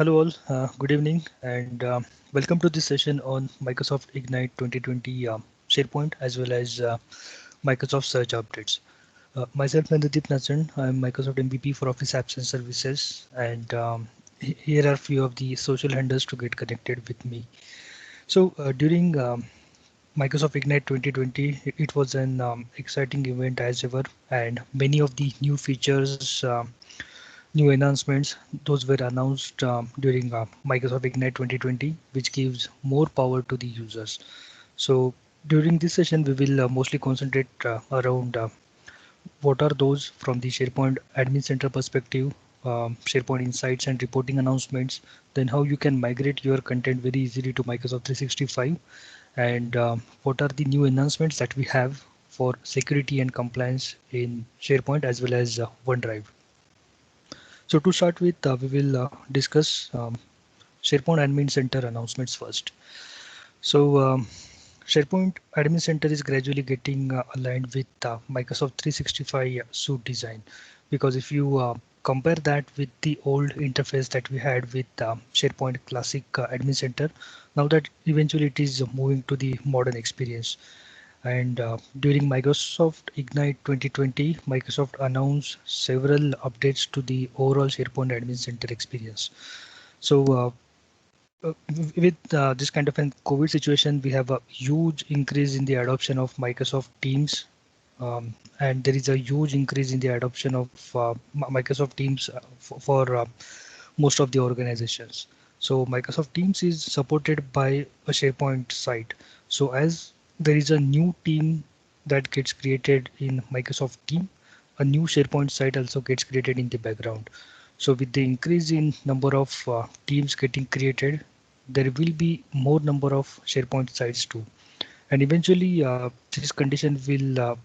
Hello all, good evening and welcome to this session on Microsoft Ignite 2020 SharePoint as well as Microsoft Search Updates. Myself Nanddeep Nachan, I am Microsoft MVP for Office Apps and Services, and here are a few of the social handles to get connected with me. So during Microsoft Ignite 2020, it was an exciting event as ever, and many of the new features, new enhancements, those were announced during Microsoft Ignite 2020, which gives more power to the users. So during this session, we will mostly concentrate around what are those from the SharePoint Admin Center perspective, SharePoint Insights and reporting announcements, then how you can migrate your content very easily to Microsoft 365, and what are the new enhancements that we have for security and compliance in SharePoint as well as OneDrive. So to start with, we will discuss SharePoint Admin Center announcements first. So SharePoint Admin Center is gradually getting aligned with Microsoft 365 suite design, because if you compare that with the old interface that we had with SharePoint Classic Admin Center, now that eventually it is moving to the modern experience. And during Microsoft Ignite 2020, Microsoft announced several updates to the overall SharePoint Admin Center experience. So with this kind of a COVID situation, we have a huge increase in the adoption of Microsoft Teams, and there is a huge increase in the adoption of Microsoft Teams for most of the organizations. So Microsoft Teams is supported by a SharePoint site. So as there is a new team that gets created in Microsoft Team, a new SharePoint site also gets created in the background. So with the increase in number of teams getting created, there will be more number of SharePoint sites too. And eventually this condition will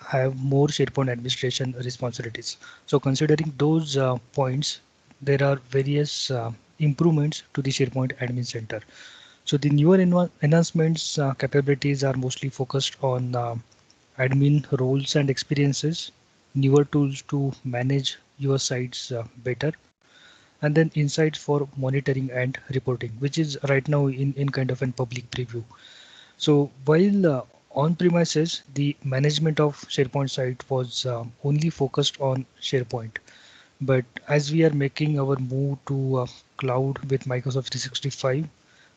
have more SharePoint administration responsibilities. So considering those points, there are various improvements to the SharePoint Admin Center. So the newer enhancements capabilities are mostly focused on admin roles and experiences, newer tools to manage your sites better, and then insights for monitoring and reporting, which is right now in kind of a public preview. So while on premises, the management of SharePoint site was only focused on SharePoint. But as we are making our move to cloud with Microsoft 365,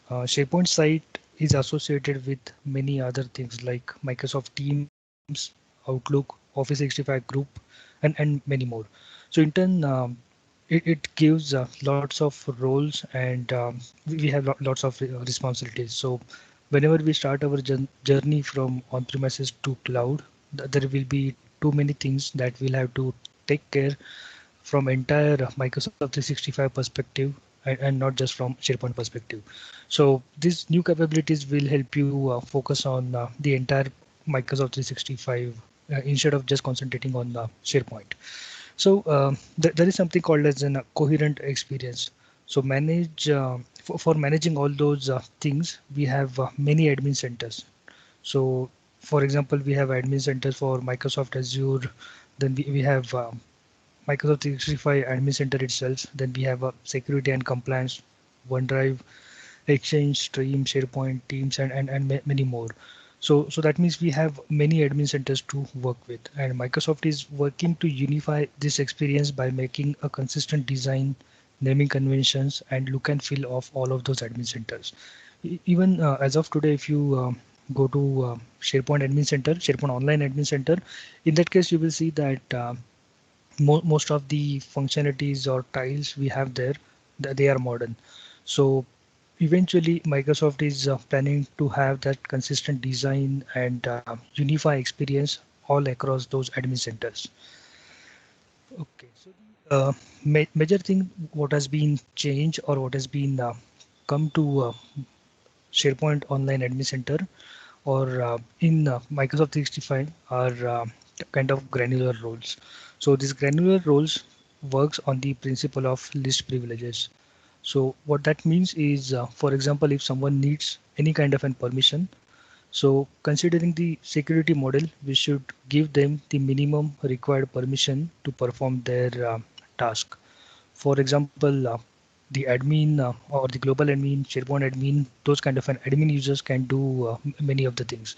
SharePoint site is associated with many other things like Microsoft Teams, Outlook, Office 365 group, and many more. So in turn, it gives lots of roles, and we have lots of responsibilities. So whenever we start our journey from on-premises to cloud, there will be too many things that we'll have to take care from entire Microsoft 365 perspective, and not just from SharePoint perspective. So these new capabilities will help you focus on the entire Microsoft 365 instead of just concentrating on SharePoint. So there is something called as a coherent experience. So for managing all those things, we have many admin centers. So for example, we have admin centers for Microsoft Azure, then we have Microsoft 365 admin center itself, then we have security and compliance, OneDrive, Exchange, Stream, SharePoint, Teams, and many more. So that means we have many admin centers to work with, and Microsoft is working to unify this experience by making a consistent design, naming conventions, and look and feel of all of those admin centers. Even as of today, if you go to SharePoint Admin Center, SharePoint Online Admin Center, in that case, you will see that most of the functionalities or tiles we have there, they are modern. So eventually Microsoft is planning to have that consistent design and unify experience all across those admin centers. Okay, so the major thing what has been changed or what has been come to SharePoint Online Admin Center or in Microsoft 365 are kind of granular roles. So these granular roles works on the principle of least privileges. So what that means is, for example, if someone needs any kind of an permission, so considering the security model, we should give them the minimum required permission to perform their task. For example, the admin or the global admin, SharePoint admin, those kind of an admin users can do many of the things.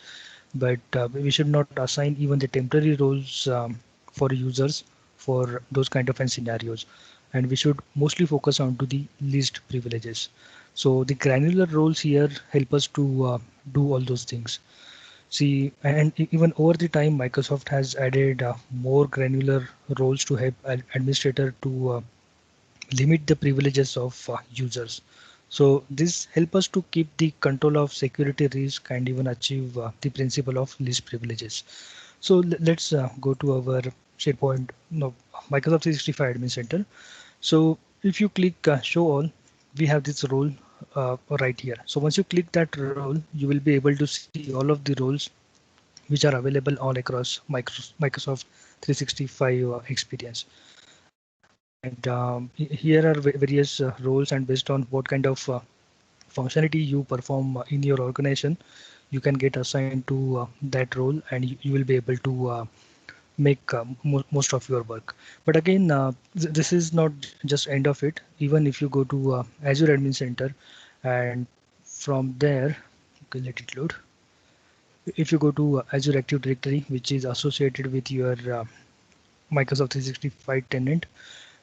But we should not assign even the temporary roles for users for those kind of an scenarios. And we should mostly focus on to the least privileges. So the granular roles here help us to do all those things. See, and even over the time, Microsoft has added more granular roles to help administrator to limit the privileges of users. So this help us to keep the control of security risk and even achieve the principle of least privileges. So let's go to our SharePoint, no, Microsoft 365 Admin Center. So if you click show all, we have this role right here. So once you click that role, you will be able to see all of the roles which are available all across Microsoft 365 experience. And here are various roles, and based on what kind of functionality you perform in your organization, you can get assigned to that role, and you will be able to make most of your work. But again, this is not just end of it. Even if you go to Azure Admin Center, and from there, okay, let it load. If you go to Azure Active Directory, which is associated with your Microsoft 365 tenant,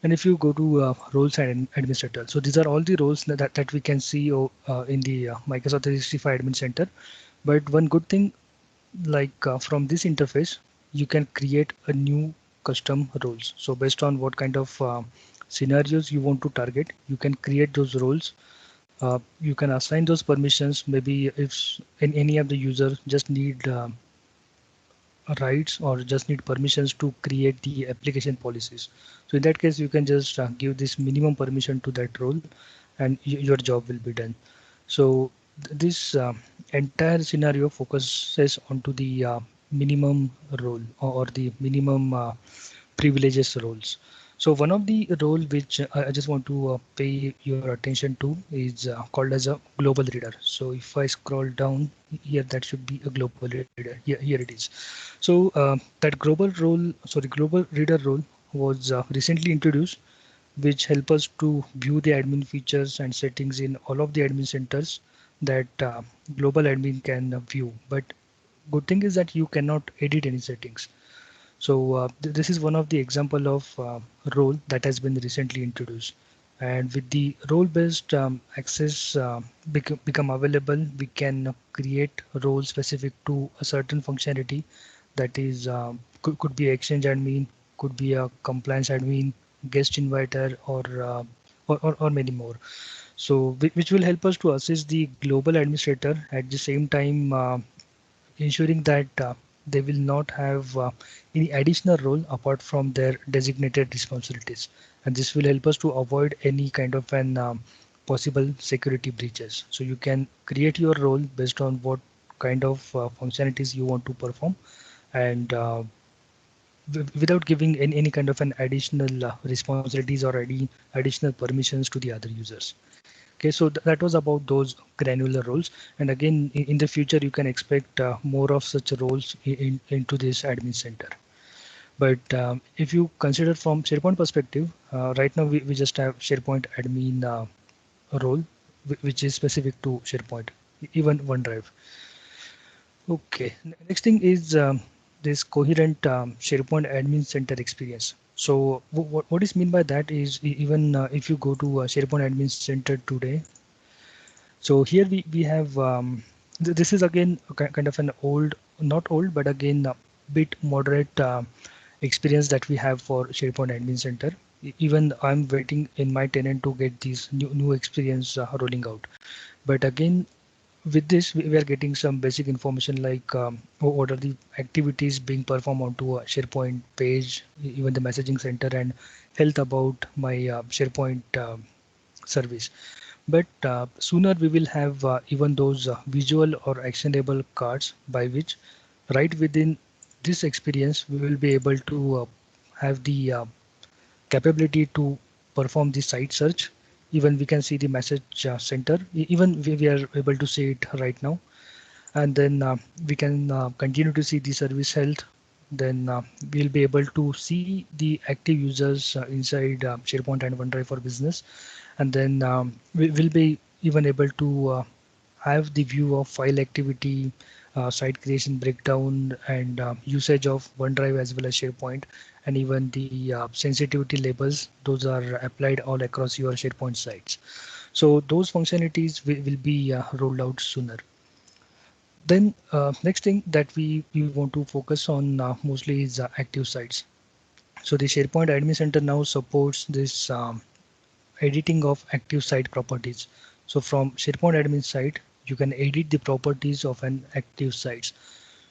and if you go to roles and administrator, so these are all the roles that we can see in the Microsoft 365 Admin Center. But one good thing, like from this interface, you can create a new custom roles. So based on what kind of scenarios you want to target, you can create those roles. You can assign those permissions. Maybe if any of the users just need rights or just need permissions to create the application policies. So in that case, you can just give this minimum permission to that role, and your job will be done. So this entire scenario focuses onto the minimum role, or the minimum privileges roles. So one of the role which I just want to pay your attention to is called as a global reader. So if I scroll down here, that should be a global reader. Here it is. So that global reader role was recently introduced, which help us to view the admin features and settings in all of the admin centers that global admin can view. But good thing is that you cannot edit any settings. So this is one of the example of role that has been recently introduced. And with the role-based access become available, we can create roles specific to a certain functionality. That is could be exchange admin, could be a compliance admin, guest inviter, or many more. So which will help us to assist the global administrator at the same time ensuring that they will not have any additional role apart from their designated responsibilities, and this will help us to avoid any kind of an possible security breaches. So you can create your role based on what kind of functionalities you want to perform, and without giving any kind of an additional responsibilities or any additional permissions to the other users. Okay, so that was about those granular roles. And again, in the future, you can expect more of such roles into this admin center. But if you consider from SharePoint perspective, right now we just have SharePoint admin role, which is specific to SharePoint, even OneDrive. Okay, next thing is this coherent SharePoint admin center experience. So what is mean by that is even if you go to SharePoint admin center today, so here we have this is again kind of an old, not old, but again a bit moderate experience that we have for SharePoint Admin Center. Even I'm waiting in my tenant to get these new experience rolling out. But again, with this, we are getting some basic information like what are the activities being performed onto a SharePoint page, even the messaging center, and health about my SharePoint service. But sooner we will have even those visual or actionable cards by which right within this experience we will be able to have the capability to perform the site search. Even we can see the message center. Even we are able to see it right now. And then we can continue to see the service health, then we'll be able to see the active users inside SharePoint and OneDrive for Business, and then we will be even able to have the view of file activity, site creation breakdown, and usage of OneDrive as well as SharePoint, and even the sensitivity labels. Those are applied all across your SharePoint sites. So those functionalities will be rolled out sooner. Then next thing that we want to focus on mostly is active sites. So the SharePoint Admin Center now supports this editing of active site properties. So from SharePoint admin site, you can edit the properties of an active site.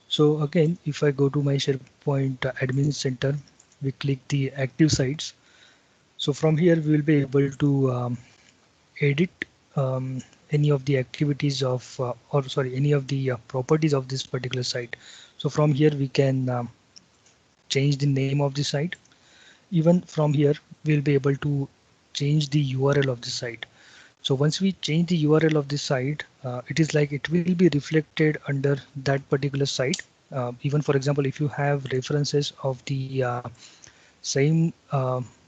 So again, if I go to my SharePoint admin center, we click the active sites. So from here, we will be able to edit any of the activities of, or sorry, any of the properties of this particular site. So from here, we can change the name of the site. Even from here, we'll be able to change the URL of the site. So once we change the URL of the site, it is like it will be reflected under that particular site. Even for example, if you have references of the same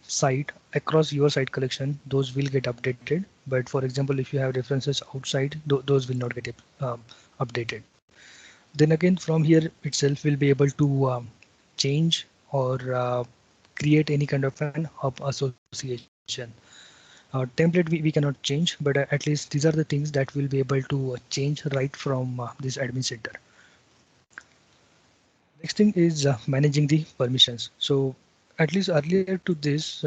site across your site collection, those will get updated. But for example, if you have references outside, those will not get updated. Then again, from here itself, we'll be able to change or create any kind of an hub association. Template we cannot change, but at least these are the things that we'll be able to change right from this admin center. Next thing is managing the permissions. So at least earlier to this,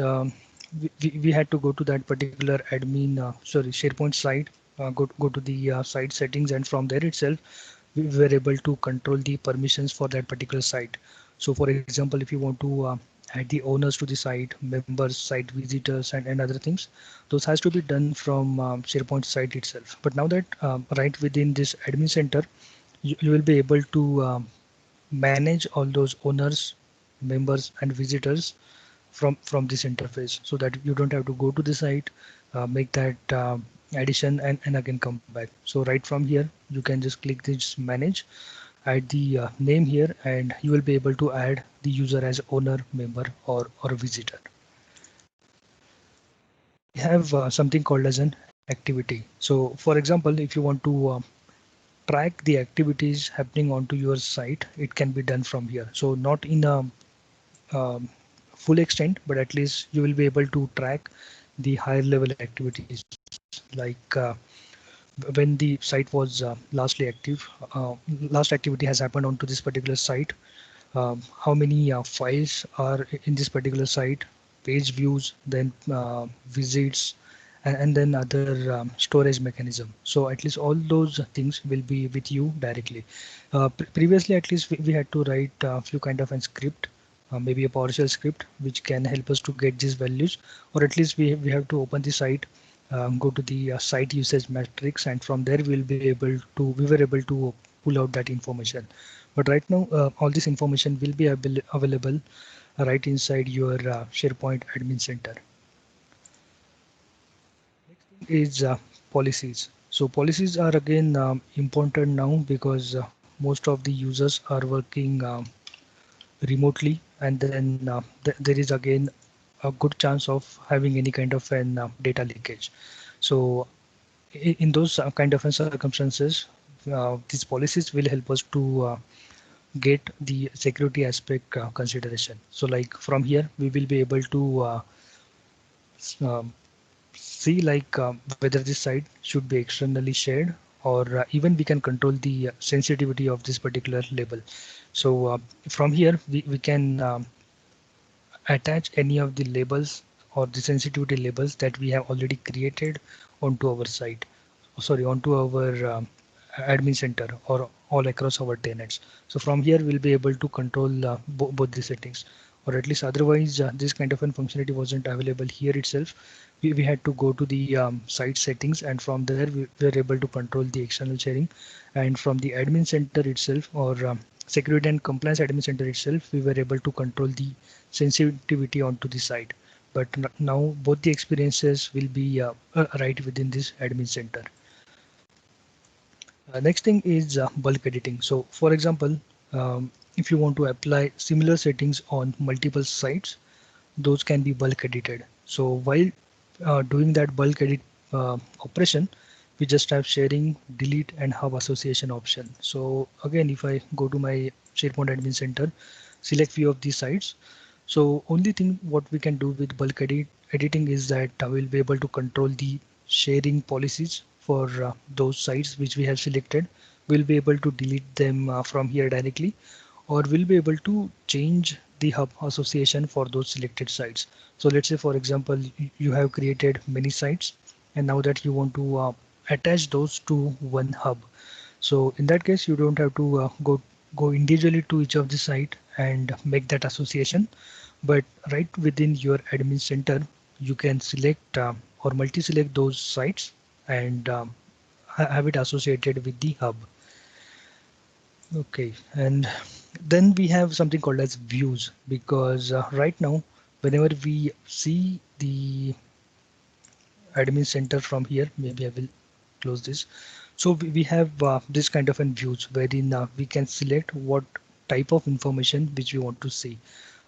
we had to go to that particular admin, sorry, SharePoint site, go to the site settings, and from there itself, we were able to control the permissions for that particular site. So for example, if you want to add the owners to the site, members, site visitors, and other things, those has to be done from SharePoint site itself. But now that right within this admin center, you will be able to manage all those owners, members, and visitors from this interface, so that you don't have to go to the site, make that addition, and again come back. So right from here, you can just click this manage, add the name here, and you will be able to add the user as owner, member, or a visitor. We have something called as an activity. So for example, if you want to track the activities happening onto your site, it can be done from here. So not in a full extent, but at least you will be able to track the higher level activities, like when the site was lastly active, last activity has happened onto this particular site, how many files are in this particular site, page views, then visits, and then other storage mechanism. So at least all those things will be with you directly. Previously, at least we had to write a few kind of a script, maybe a PowerShell script, which can help us to get these values, or at least we have to open the site, go to the site usage metrics, and from there we were able to pull out that information. But right now, all this information will be available right inside your SharePoint admin center. Is policies. So policies are again important now, because most of the users are working remotely, and then there is again a good chance of having any kind of an data leakage. So in those kind of circumstances, these policies will help us to get the security aspect consideration. So like from here, we will be able to um, see like whether this site should be externally shared, or even we can control the sensitivity of this particular label. So from here, we can attach any of the labels or the sensitivity labels that we have already created onto our site, sorry, onto our admin center, or all across our tenants. So from here, we'll be able to control both the settings, or at least otherwise this kind of a functionality wasn't available here itself. We had to go to the site settings, and from there we were able to control the external sharing, and from the admin center itself, or security and compliance admin center itself, we were able to control the sensitivity onto the site. But now both the experiences will be right within this admin center. Next thing is bulk editing. So for example, if you want to apply similar settings on multiple sites, those can be bulk edited. So while doing that bulk edit operation, we just have sharing, delete, and hub association option. So again, if I go to my SharePoint Admin Center, select few of these sites. So only thing what we can do with bulk editing is that we'll be able to control the sharing policies for those sites which we have selected. We'll be able to delete them from here directly, or we'll be able to change the hub association for those selected sites. So let's say, for example, you have created many sites, and now that you want to attach those to one hub. So in that case, you don't have to go individually to each of the site and make that association, but right within your admin center, you can select or multi-select those sites and have it associated with the hub. Okay, and then we have something called as views, because right now, whenever we see the admin center from here, maybe I will close this. So we have this kind of an views wherein we can select what type of information which we want to see.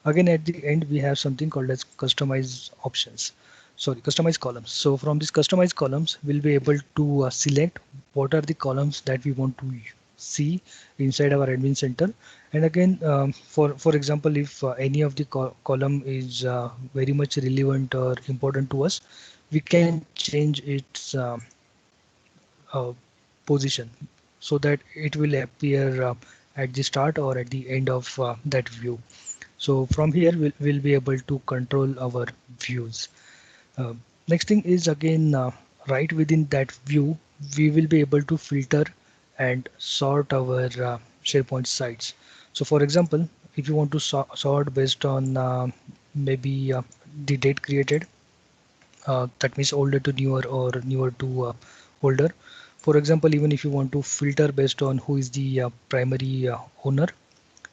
Again, at the end, we have something called as customize options. Sorry, customize columns. So from these customized columns, we'll be able to select what are the columns that we want to see inside our admin center. And again, for example, if any of the column is very much relevant or important to us, we can change its uh, position so that it will appear at the start or at the end of that view. So from here, we'll be able to control our views. Uh, Next thing is again, right within that view, we will be able to filter and sort our SharePoint sites. So for example, if you want to sort based on maybe the date created, that means older to newer or newer to older. For example, even if you want to filter based on who is the primary owner,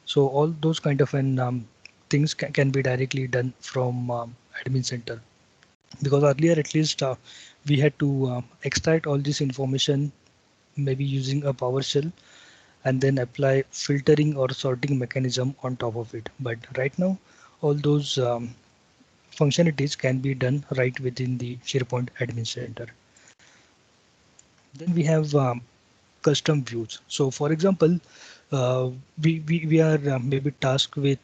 so all those kind of an things can be directly done from admin center, because earlier at least we had to extract all this information maybe using a PowerShell and then apply filtering or sorting mechanism on top of it. But right now, all those functionalities can be done right within the SharePoint Admin Center. Then we have custom views. So for example, we are maybe tasked with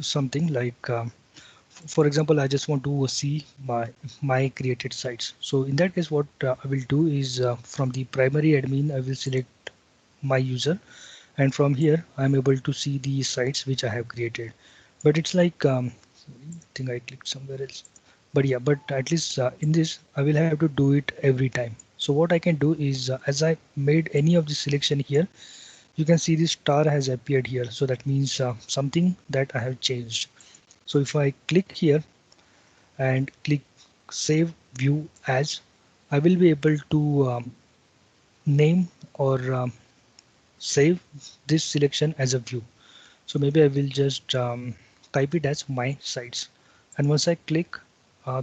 something like, for example, I just want to see my created sites. So in that case, what I will do is from the primary admin, I will select my user, and from here I'm able to see the sites which I have created. But it's like I think I clicked somewhere else. But yeah, but at least in this I will have to do it every time. So what I can do is as I made any of the selection here, you can see this star has appeared here. So that means something that I have changed. So if I click here and click save view as, I will be able to name or save this selection as a view. So maybe I will just type it as my sites, and once I click,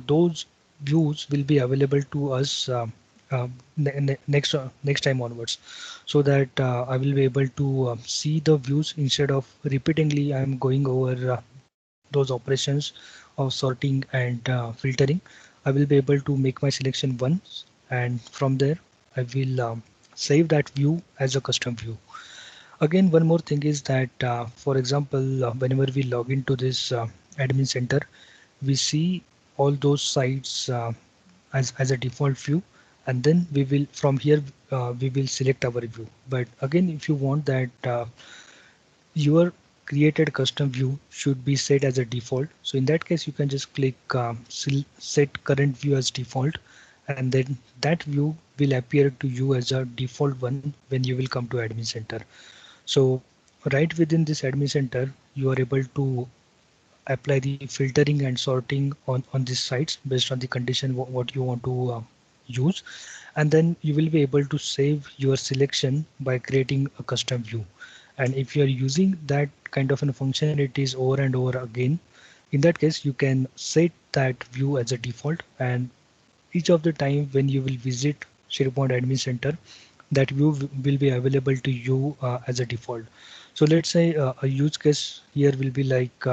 those views will be available to us next time onwards, so that I will be able to see the views instead of repeatedly I'm going over those operations of sorting and filtering. I will be able to make my selection once, and from there I will save that view as a custom view. Again, one more thing is that, for example, whenever we log into this admin center, we see all those sites as a default view, and then we will from here we will select our view. But again, if you want that your created custom view should be set as a default, so in that case you can just click set current view as default, and then that view will appear to you as a default one when you will come to admin center. So right within this admin center, you are able to apply the filtering and sorting on these sites based on the condition what you want to use. And then you will be able to save your selection by creating a custom view. And if you are using that kind of a functionalities over and over again, in that case, you can set that view as a default, and each of the time when you will visit SharePoint Admin Center, that view will be available to you as a default. So let's say a use case here will be like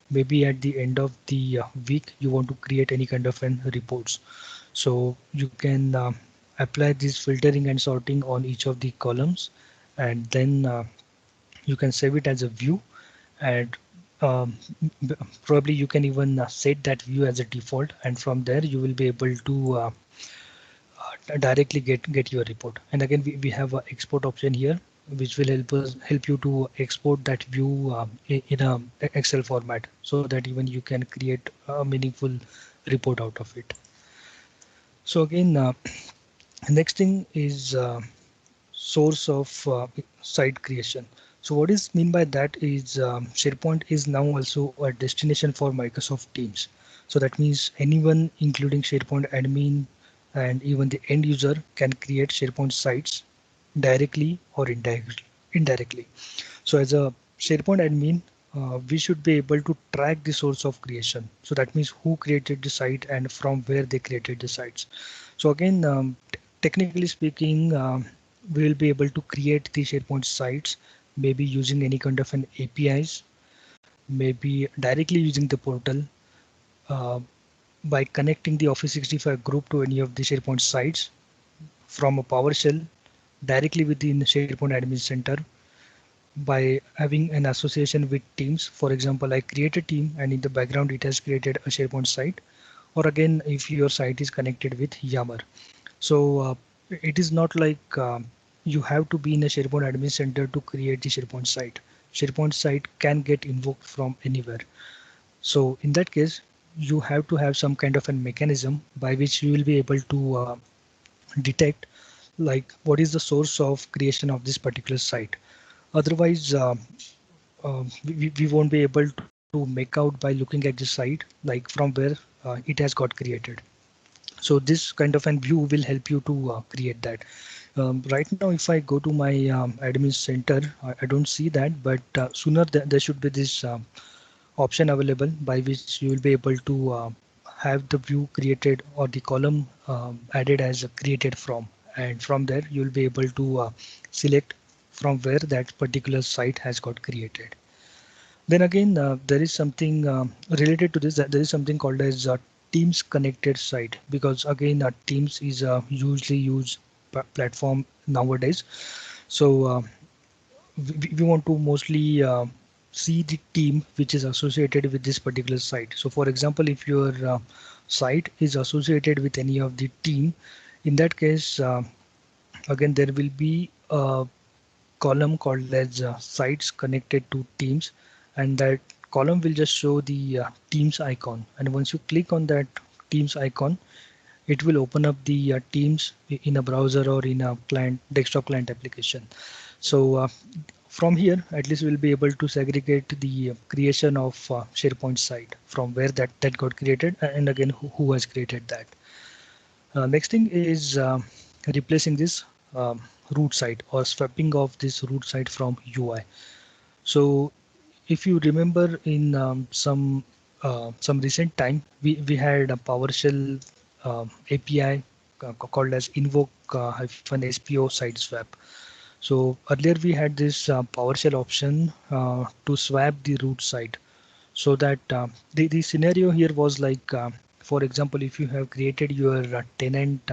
maybe at the end of the week you want to create any kind of an reports. So you can apply this filtering and sorting on each of the columns, and then you can save it as a view, and um, probably you can even set that view as a default, and from there you will be able to directly get your report. And again, we have an export option here which will help you to export that view in a Excel format, so that even you can create a meaningful report out of it. So again, next thing is source of site creation. So what is mean by that is SharePoint is now also a destination for Microsoft Teams. So that means anyone, including SharePoint admin and even the end user, can create SharePoint sites directly or indirectly. So as a SharePoint admin, we should be able to track the source of creation. So that means who created the site and from where they created the sites. So again, technically speaking, we will be able to create the SharePoint sites, maybe using any kind of an APIs, maybe directly using the portal, uh, by connecting the Office 365 group to any of the SharePoint sites from a PowerShell directly within SharePoint Admin Center, by having an association with Teams. For example, I create a team and in the background it has created a SharePoint site, or again if your site is connected with Yammer. So it is not like you have to be in a SharePoint admin center to create the SharePoint site. SharePoint site can get invoked from anywhere. So in that case, you have to have some kind of a mechanism by which you will be able to detect like what is the source of creation of this particular site. Otherwise, we won't be able to make out by looking at the site like from where it has got created. So this kind of an view will help you to create that. Right now, if I go to my admin center, I don't see that, but sooner there should be this option available by which you will be able to have the view created or the column added as a created from, and from there you will be able to select from where that particular site has got created. Then again, there is something related to this, that there is something called as Teams connected site, because again, Teams is a hugely used platform nowadays. So we want to mostly see the team which is associated with this particular site. So for example, if your site is associated with any of the team, in that case, again, there will be a column called as sites connected to teams, and that column will just show the teams icon, and once you click on that teams icon, it will open up the teams in a browser or in a client desktop client application. So from here, at least we'll be able to segregate the creation of SharePoint site from where that got created, and again who has created that. Next thing is replacing this root site or swapping off this root site from UI. So if you remember in some recent time, we had a PowerShell API called as invoke-SPO site swap. So earlier we had this PowerShell option to swap the root site, so that the scenario here was like, for example, if you have created your tenant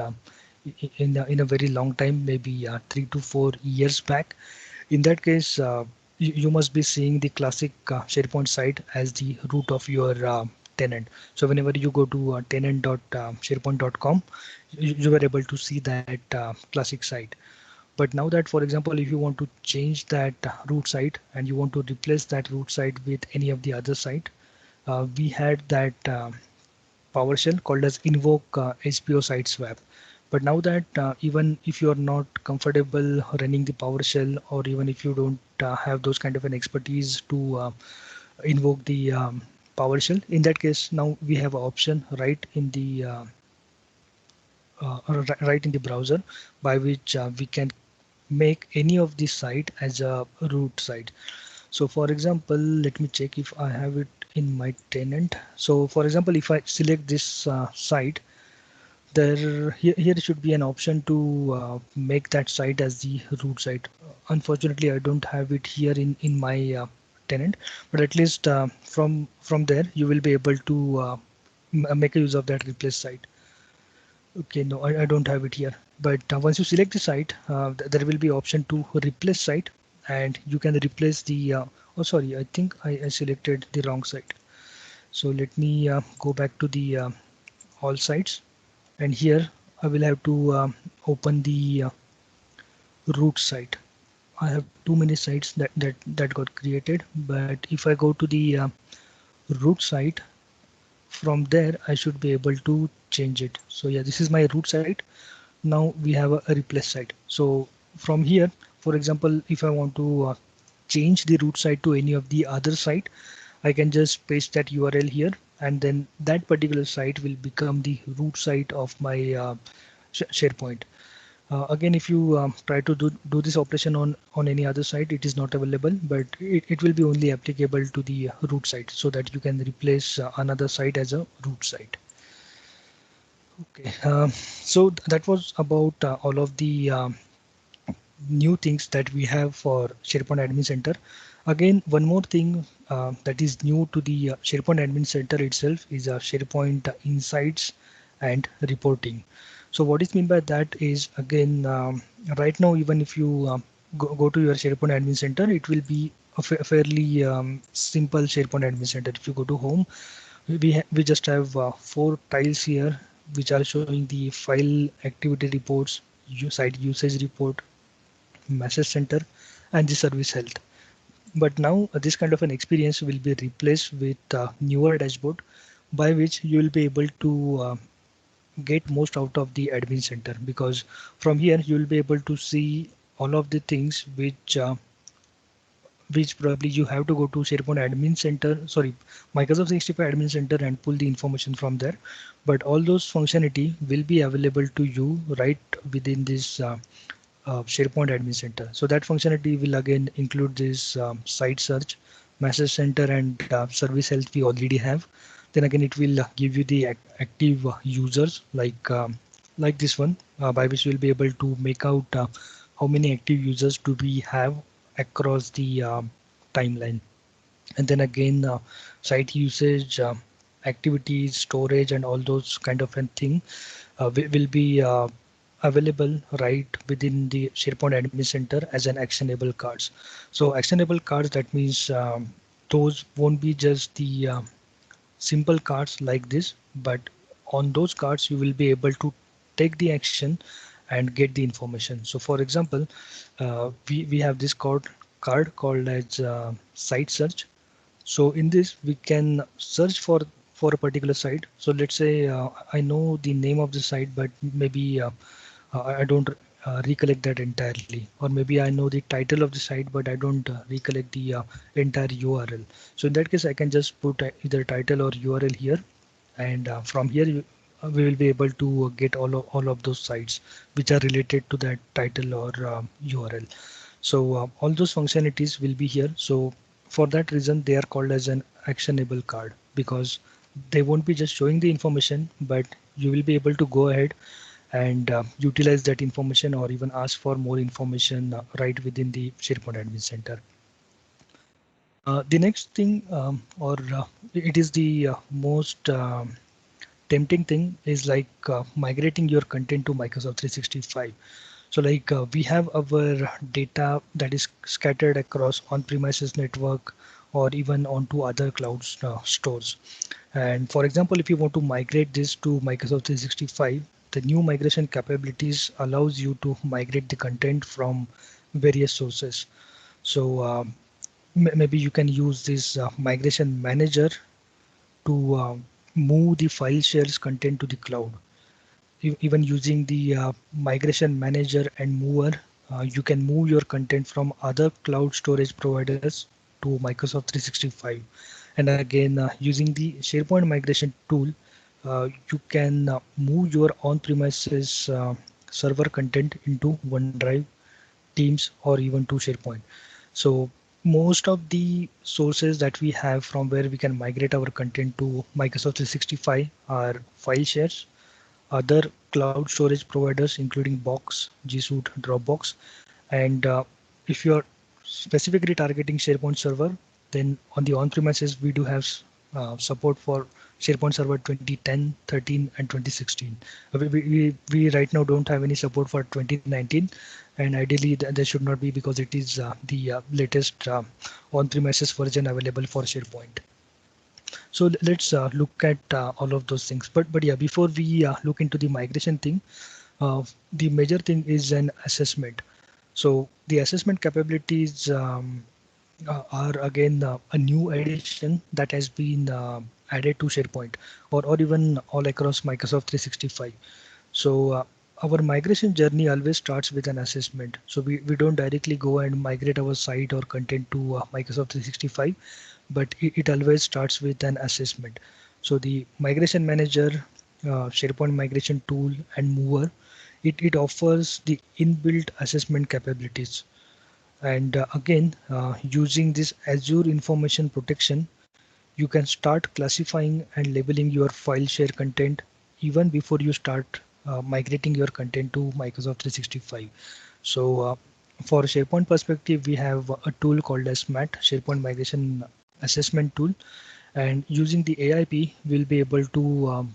in a very long time, maybe 3 to 4 years back, in that case, you must be seeing the classic SharePoint site as the root of your tenant. So whenever you go to tenant.sharepoint.com, you were able to see that classic site. But now that, for example, if you want to change that root site and you want to replace that root site with any of the other site, we had that PowerShell called as invoke SPO site swap. But now that even if you are not comfortable running the PowerShell, or even if you don't have those kind of an expertise to invoke the PowerShell, in that case, now we have an option right in the browser by which we can make any of the site as a root site. So for example, let me check if I have it in my tenant. So for example, if I select this site, Here should be an option to make that site as the root site. Unfortunately, I don't have it here in my tenant, but at least from there you will be able to make a use of that replace site. Okay, no, I don't have it here. But once you select the site, there will be option to replace site, and you can replace the. Oh, sorry, I think I selected the wrong site. So let me go back to the all sites, and here I will have to open the root site. I have too many sites that got created, but if I go to the root site, from there I should be able to change it. So yeah, this is my root site. Now we have a replace site. So from here, for example, if I want to change the root site to any of the other site, I can just paste that URL here, and then that particular site will become the root site of my SharePoint. Again, if you try to do this operation on any other site, it is not available, but it will be only applicable to the root site, so that you can replace another site as a root site. Okay, so that was about all of the new things that we have for SharePoint Admin Center. Again, one more thing that is new to the SharePoint Admin Center itself is SharePoint Insights and reporting. So what is meant by that is, again, right now, even if you go to your SharePoint Admin Center, it will be a fairly simple SharePoint Admin Center. If you go to home, we just have 4 tiles here, which are showing the file activity reports, site usage report, message center, and the service health. But now this kind of an experience will be replaced with newer dashboard, by which you will be able to get most out of the admin center, because from here you will be able to see all of the things which probably you have to go to SharePoint Admin Center, sorry, Microsoft 365 Admin Center, and pull the information from there. But all those functionality will be available to you right within this SharePoint Admin Center. So that functionality will again include this site search, message center, and service health we already have. Then again, it will give you the active users like this one, by which you'll be able to make out how many active users do we have across the timeline. And then again, site usage, activities, storage, and all those kind of a thing will be available right within the SharePoint Admin Center as an actionable cards. So actionable cards, that means those won't be just the simple cards like this, but on those cards you will be able to take the action and get the information. So for example, we have this card called as site search. So in this we can search for a particular site. So let's say I know the name of the site, but maybe I don't recollect that entirely, or maybe I know the title of the site, but I don't recollect the entire URL. So in that case, I can just put either title or URL here, and from here we will be able to get all of those sites which are related to that title or URL. So all those functionalities will be here. So for that reason, they are called as an actionable card, because they won't be just showing the information, but you will be able to go ahead and utilize that information, or even ask for more information right within the SharePoint Admin Center. The next thing, or it is the most tempting thing, is like migrating your content to Microsoft 365. So like we have our data that is scattered across on-premises network, or even onto other cloud stores. And for example, if you want to migrate this to Microsoft 365, the new migration capabilities allows you to migrate the content from various sources. So maybe you can use this migration manager to move the file shares content to the cloud. Even using the migration manager and mover, you can move your content from other cloud storage providers to Microsoft 365. And again, using the SharePoint migration tool, you can move your on-premises server content into OneDrive, Teams, or even to SharePoint. So most of the sources that we have from where we can migrate our content to Microsoft 365 are file shares, other cloud storage providers, including Box, G Suite, Dropbox. And if you're specifically targeting SharePoint Server, then on the on-premises, we do have support for SharePoint Server 2010, 13, and 2016. We right now don't have any support for 2019, and ideally there should not be because it is the latest on-premises version available for SharePoint. So let's look at all of those things. But yeah, before we look into the migration thing, the major thing is an assessment. So the assessment capabilities are again a new addition that has been added to SharePoint or even all across Microsoft 365. So our migration journey always starts with an assessment. So we don't directly go and migrate our site or content to Microsoft 365, but it always starts with an assessment. So the migration manager, SharePoint migration tool and mover, it offers the inbuilt assessment capabilities. And again, using this Azure information protection, you can start classifying and labeling your file share content even before you start migrating your content to Microsoft 365. So for SharePoint perspective, we have a tool called as SMAT, SharePoint Migration Assessment Tool. And using the AIP, we'll be able to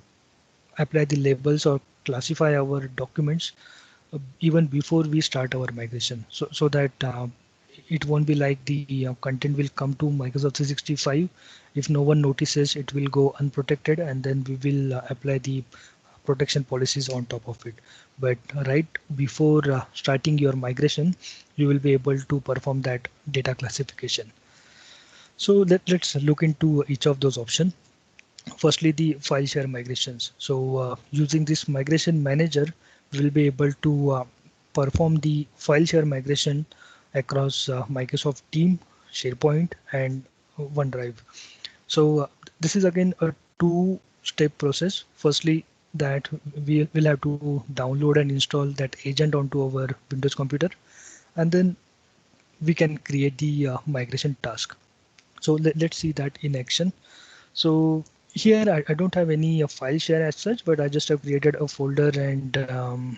apply the labels or classify our documents even before we start our migration. So that it won't be like the content will come to Microsoft 365. If no one notices, it will go unprotected, and then we will apply the protection policies on top of it. But right before starting your migration, you will be able to perform that data classification. So let's look into each of those options. Firstly, the file share migrations. So using this migration manager, we'll be able to perform the file share migration across Microsoft Team, SharePoint, and OneDrive. So this is again a two-step process. Firstly, that we will have to download and install that agent onto our Windows computer, and then we can create the migration task. So let's see that in action. So here I don't have any file share as such, but I just have created a folder, and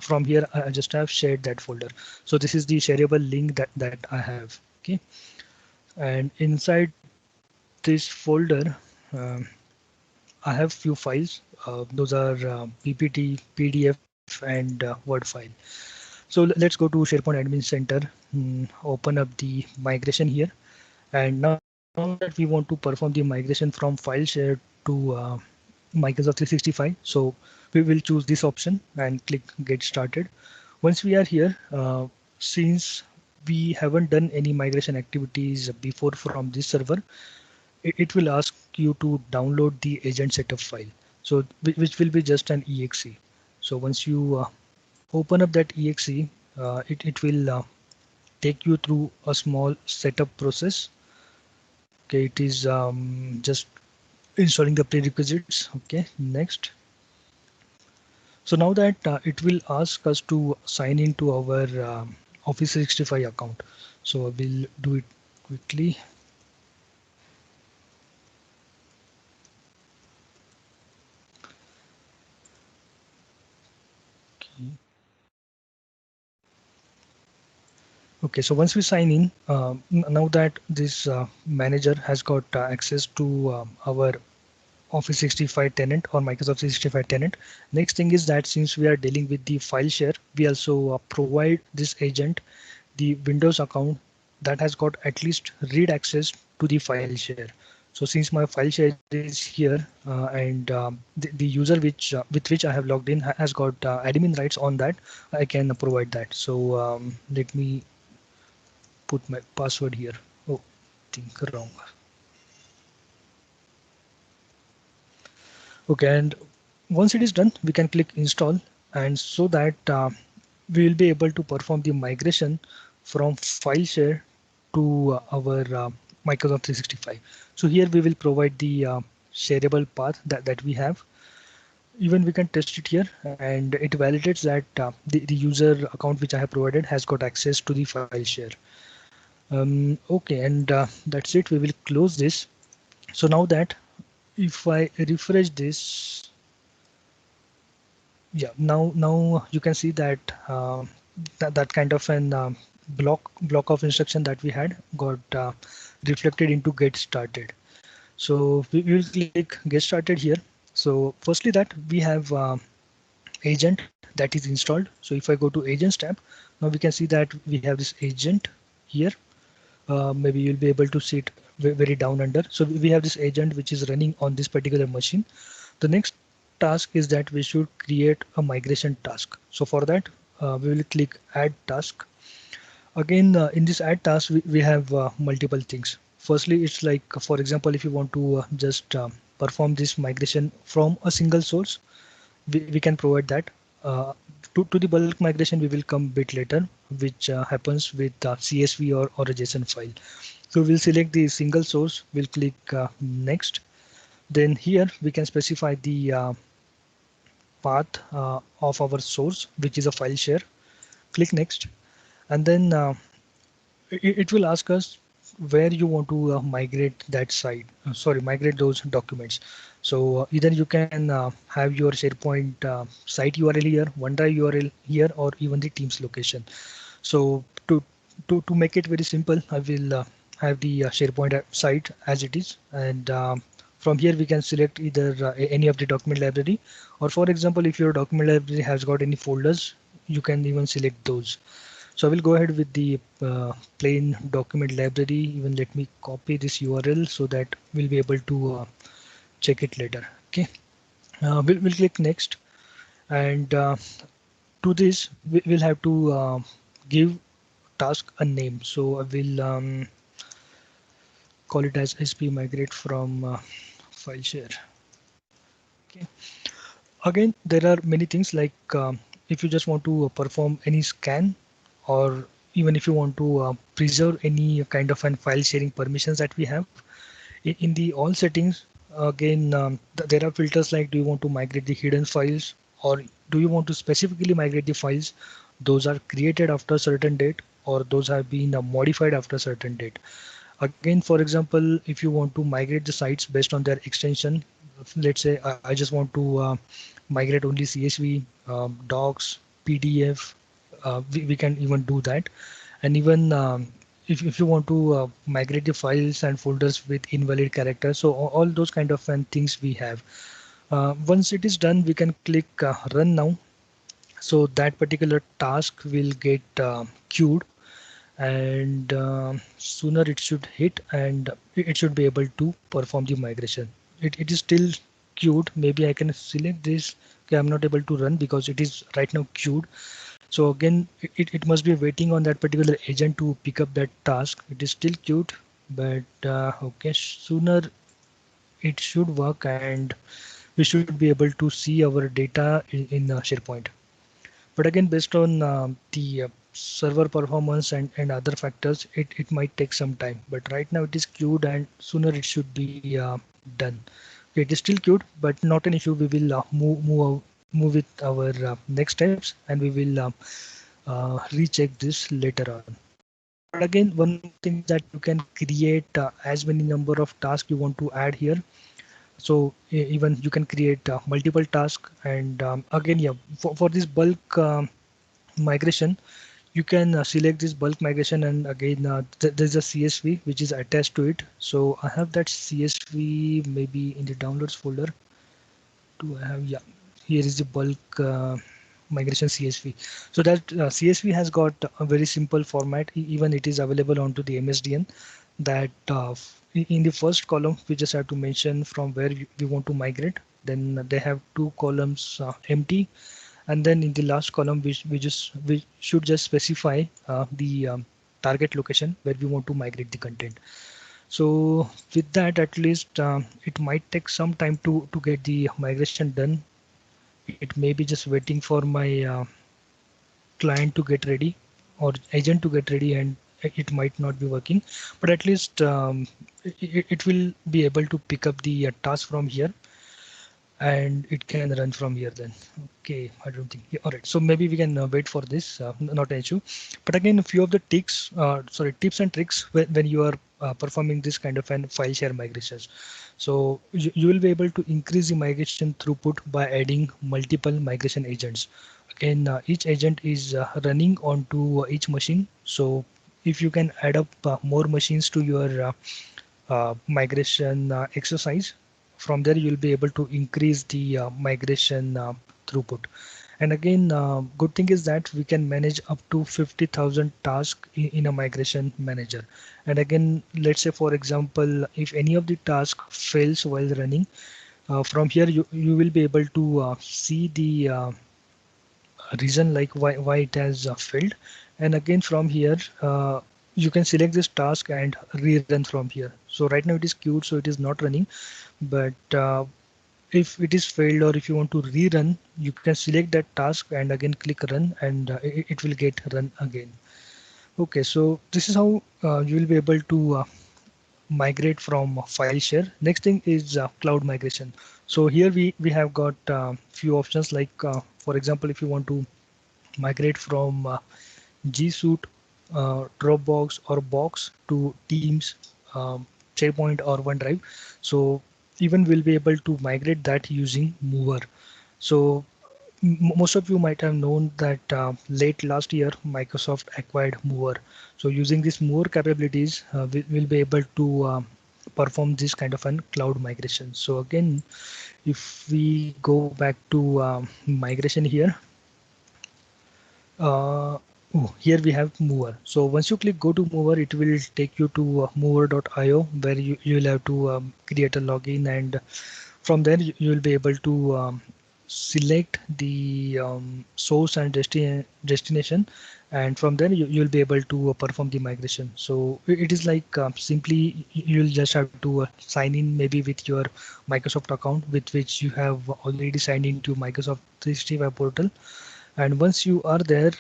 from here I just have shared that folder. So this is the shareable link that I have. Okay, and inside this folder, I have few files. Those are PPT, PDF, and Word file. So let's go to SharePoint Admin Center, open up the migration here. And now that we want to perform the migration from file share to Microsoft 365, so we will choose this option and click Get Started. Once we are here, since we haven't done any migration activities before from this server, it will ask you to download the agent setup file. So which will be just an exe. So once you open up that exe, it will take you through a small setup process. Okay, it is just installing the prerequisites. Okay, next. So now that it will ask us to sign into our Office 365 account. So I will do it quickly. Okay, so once we sign in, now that this manager has got access to our Office 365 tenant or Microsoft 365 tenant, next thing is that since we are dealing with the file share, we also provide this agent the Windows account that has got at least read access to the file share. So since my file share is here and the user with which I have logged in has got admin rights on that, I can provide that. So let me put my password here. Oh, think wrong. Okay, and once it is done, we can click install, and so that we will be able to perform the migration from file share to our Microsoft 365. So here we will provide the shareable path that we have. Even we can test it here, and it validates that the user account which I have provided has got access to the file share. Okay, and that's it. We will close this. So now that if I refresh this, Yeah, now you can see that that kind of an block of instruction that we had got reflected into get started. So we will click get started here. So firstly that we have agent that is installed. So if I go to agents tab, now we can see that we have this agent here. Maybe you'll be able to see it very down under. So we have this agent which is running on this particular machine. The next task is that we should create a migration task. So for that, we will click add task. Again, in this add task, we have multiple things. Firstly, it's like, for example, if you want to just perform this migration from a single source, we can provide that. To the bulk migration, we will come a bit later, which happens with CSV or a JSON file. So we'll select the single source, we'll click next. Then here we can specify the path of our source, which is a file share. Click next, and then it will ask us where you want to migrate that site. Migrate those documents. So either you can have your SharePoint site URL here, OneDrive URL here, or even the Teams location. So to make it very simple, I will have the SharePoint site as it is, and from here we can select either any of the document library, or for example, if your document library has got any folders, you can even select those. So I will go ahead with the plain document library. Even let me copy this URL so that we'll be able to check it later. Okay, we'll click next, and to this we'll have to give task a name. So I will call it as SP migrate from file share. Okay. Again, there are many things like if you just want to perform any scan, or even if you want to preserve any kind of an file sharing permissions that we have in the all settings. Again, there are filters like, do you want to migrate the hidden files, or do you want to specifically migrate the files those are created after a certain date, or those have been modified after a certain date. Again, for example, if you want to migrate the sites based on their extension, let's say I just want to migrate only CSV, docs, PDF, we can even do that. And even if you want to migrate the files and folders with invalid characters, so all those kind of things we have. Once it is done, we can click run now. So that particular task will get queued, and sooner it should hit, and it should be able to perform the migration. It is still queued. Maybe I can select this. Okay, I'm not able to run because it is right now queued. So again, it must be waiting on that particular agent to pick up that task. It is still queued, but okay, sooner it should work, and we should be able to see our data in SharePoint. But again, based on the server performance and other factors, it might take some time. But right now it is queued, and sooner it should be done. It is still queued, but not an issue. We will move with our next steps, and we will recheck this later on. But again, one more thing is that you can create as many number of tasks you want to add here. So even you can create multiple tasks, and again, yeah, for this bulk migration, you can select this bulk migration, and again there's a CSV which is attached to it. So I have that CSV maybe in the downloads folder. Do I have? Yeah, here is the bulk migration CSV. So that CSV has got a very simple format. Even it is available onto the MSDN. That in the first column we just have to mention from where we want to migrate. Then they have two columns empty, and then in the last column we should just specify the target location where we want to migrate the content. So with that, at least it might take some time to get the migration done. It may be just waiting for my client to get ready or agent to get ready, and it might not be working, but at least it will be able to pick up the task from here, and it can run from here then. Okay, I don't think, yeah, all right, so maybe we can wait for this, not an issue. But again, a few of the tips and tricks when you are performing this kind of an file share migrations. So you will be able to increase the migration throughput by adding multiple migration agents. Again, each agent is running onto each machine. So if you can add up more machines to your migration exercise, from there you will be able to increase the migration throughput. And again, good thing is that we can manage up to 50,000 tasks in a migration manager. And again, let's say for example, if any of the task fails while running, from here you will be able to see the reason like why it has failed. And again from here you can select this task and rerun from here. So right now it is queued, so it is not running, but if it is failed or if you want to rerun, you can select that task and again click run, and it will get run again. Okay, so this is how you will be able to migrate from file share. Next thing is cloud migration. So here we have got few options like for example, if you want to migrate from G Suite, Dropbox or Box to Teams, SharePoint or OneDrive. So even we'll be able to migrate that using Mover. So most of you might have known that late last year Microsoft acquired Mover. So using this Mover capabilities, we'll be able to perform this kind of an cloud migration. So again, if we go back to migration here, uh, here we have Mover. So once you click go to Mover, it will take you to mover.io, where you will have to create a login, and from there you will be able to select the source and destination, and from there you'll be able to perform the migration. So it is like simply you'll just have to sign in maybe with your Microsoft account with which you have already signed into Microsoft 365 portal. And once you are there,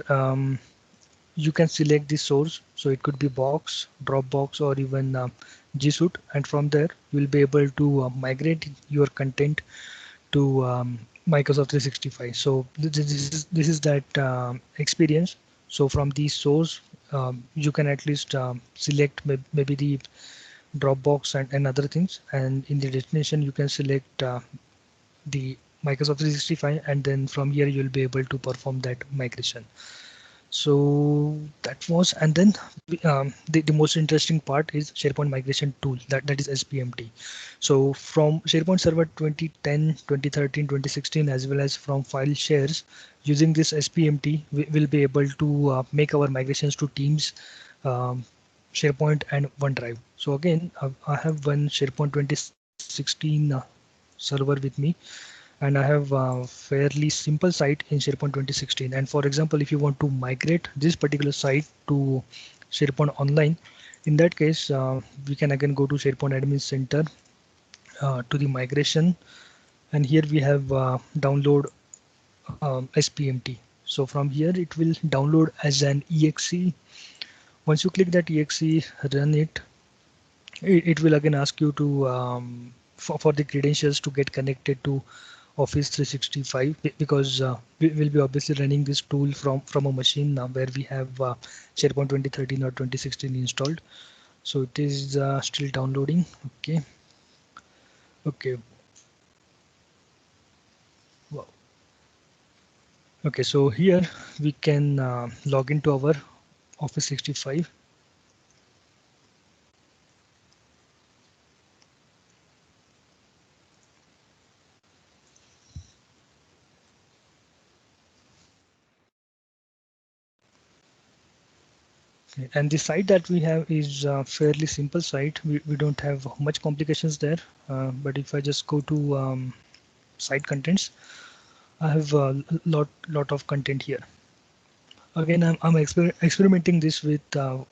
you can select the source. So it could be Box, Dropbox, or even G Suite, and from there you will be able to migrate your content to Microsoft 365. So this is that experience. So from the source, you can at least select maybe the Dropbox and other things, and in the destination you can select the Microsoft 365, and then from here you'll be able to perform that migration. So that was, and then the most interesting part is SharePoint migration tool, that is SPMT. So from SharePoint Server 2010, 2013, 2016, as well as from file shares, using this SPMT, we will be able to make our migrations to Teams, um, SharePoint, and OneDrive. So again, I have one SharePoint 2016 server with me, and I have a fairly simple site in SharePoint 2016. And for example, if you want to migrate this particular site to SharePoint Online, in that case, we can again go to SharePoint Admin Center to the migration, and here we have download SPMT. So from here, it will download as an exe. Once you click that exe, run it, it will again ask you to for the credentials to get connected to Office 365, because we will be obviously running this tool from a machine where we have SharePoint 2013 or 2016 installed. So it is still downloading. Okay. Okay. Wow. Okay. So here we can log into our Office 65. Okay. And the site that we have is a fairly simple site. We don't have much complications there. But if I just go to site contents, I have a lot of content here. Again, I'm experimenting this with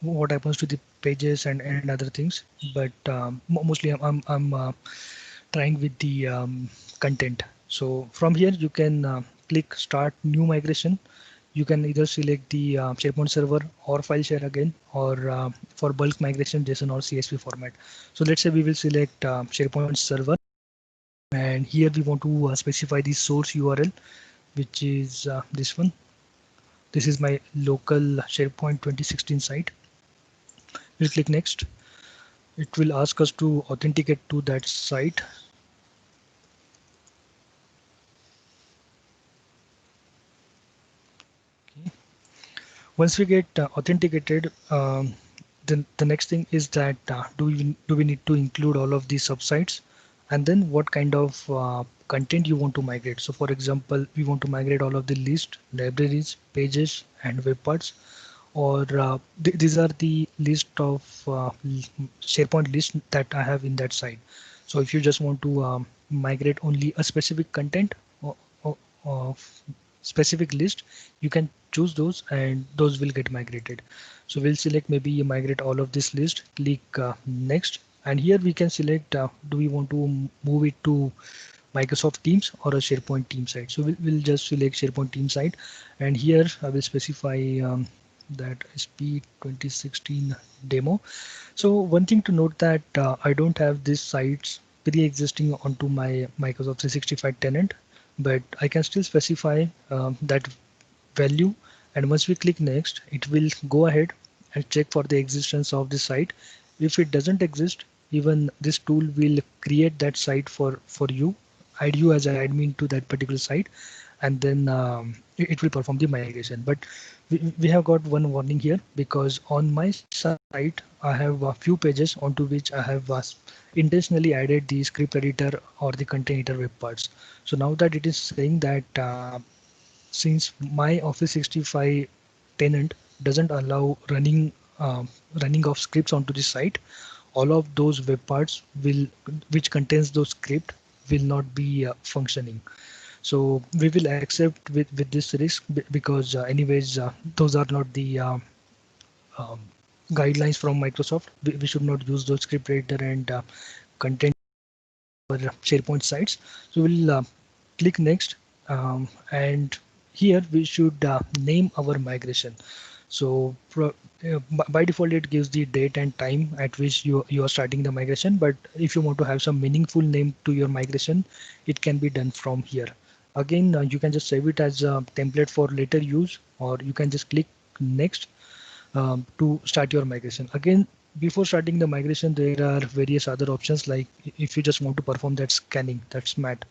what happens to the pages and other things, but mostly I'm trying with the content. So from here you can click start new migration. You can either select the SharePoint server or file share again, or for bulk migration JSON or CSV format. So let's say we will select SharePoint server, and here we want to specify the source URL, which is this one. This is my local SharePoint 2016 site. We'll click next. it will ask us to authenticate to that site. Okay. Once we get authenticated, then the next thing is that do we need to include all of these subsites, and then what kind of content you want to migrate. So for example, we want to migrate all of the list, libraries, pages, and web parts, or these are the list of SharePoint list that I have in that site. So if you just want to migrate only a specific content or specific list, you can choose those and those will get migrated. So we'll select maybe you migrate all of this list, click next, and here we can select do we want to move it to Microsoft Teams or a SharePoint team site. So we'll just select SharePoint team site, and here I will specify that SP 2016 demo. So one thing to note that I don't have these sites pre-existing onto my Microsoft 365 tenant, but I can still specify that value, and once we click next, it will go ahead and check for the existence of the site. If it doesn't exist, even this tool will create that site for you, add you as an admin to that particular site, and then it will perform the migration. But we have got one warning here, because on my site I have a few pages onto which I have intentionally added the script editor or the content editor web parts. So now that it is saying that since my Office 65 tenant doesn't allow running of scripts onto the site, all of those web parts will which contains those script will not be functioning. So we will accept with this risk because anyways those are not the um, guidelines from Microsoft. We should not use those script editor and content for SharePoint sites. So we'll click next, and here we should name our migration. So by default it gives the date and time at which you are starting the migration, but if you want to have some meaningful name to your migration, it can be done from here. Again, you can just save it as a template for later use, or you can just click next to start your migration. Again, before starting the migration, there are various other options, like if you just want to perform that scanning, that SMAT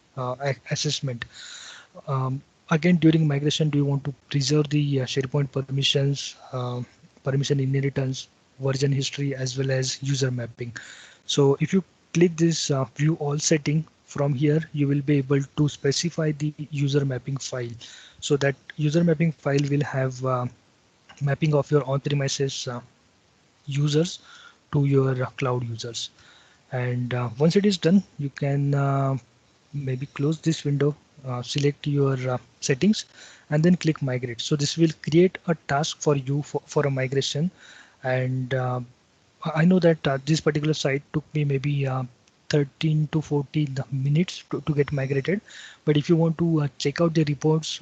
assessment. Again, during migration, do you want to preserve the SharePoint permissions, permission inheritance, version history, as well as user mapping? So if you click this view all setting, from here you will be able to specify the user mapping file. So that user mapping file will have mapping of your on-premises users to your cloud users. And once it is done, you can maybe close this window, select your settings, and then click migrate. So this will create a task for you for a migration. And I know that this particular site took me maybe 13 to 14 minutes to get migrated. But if you want to check out the reports,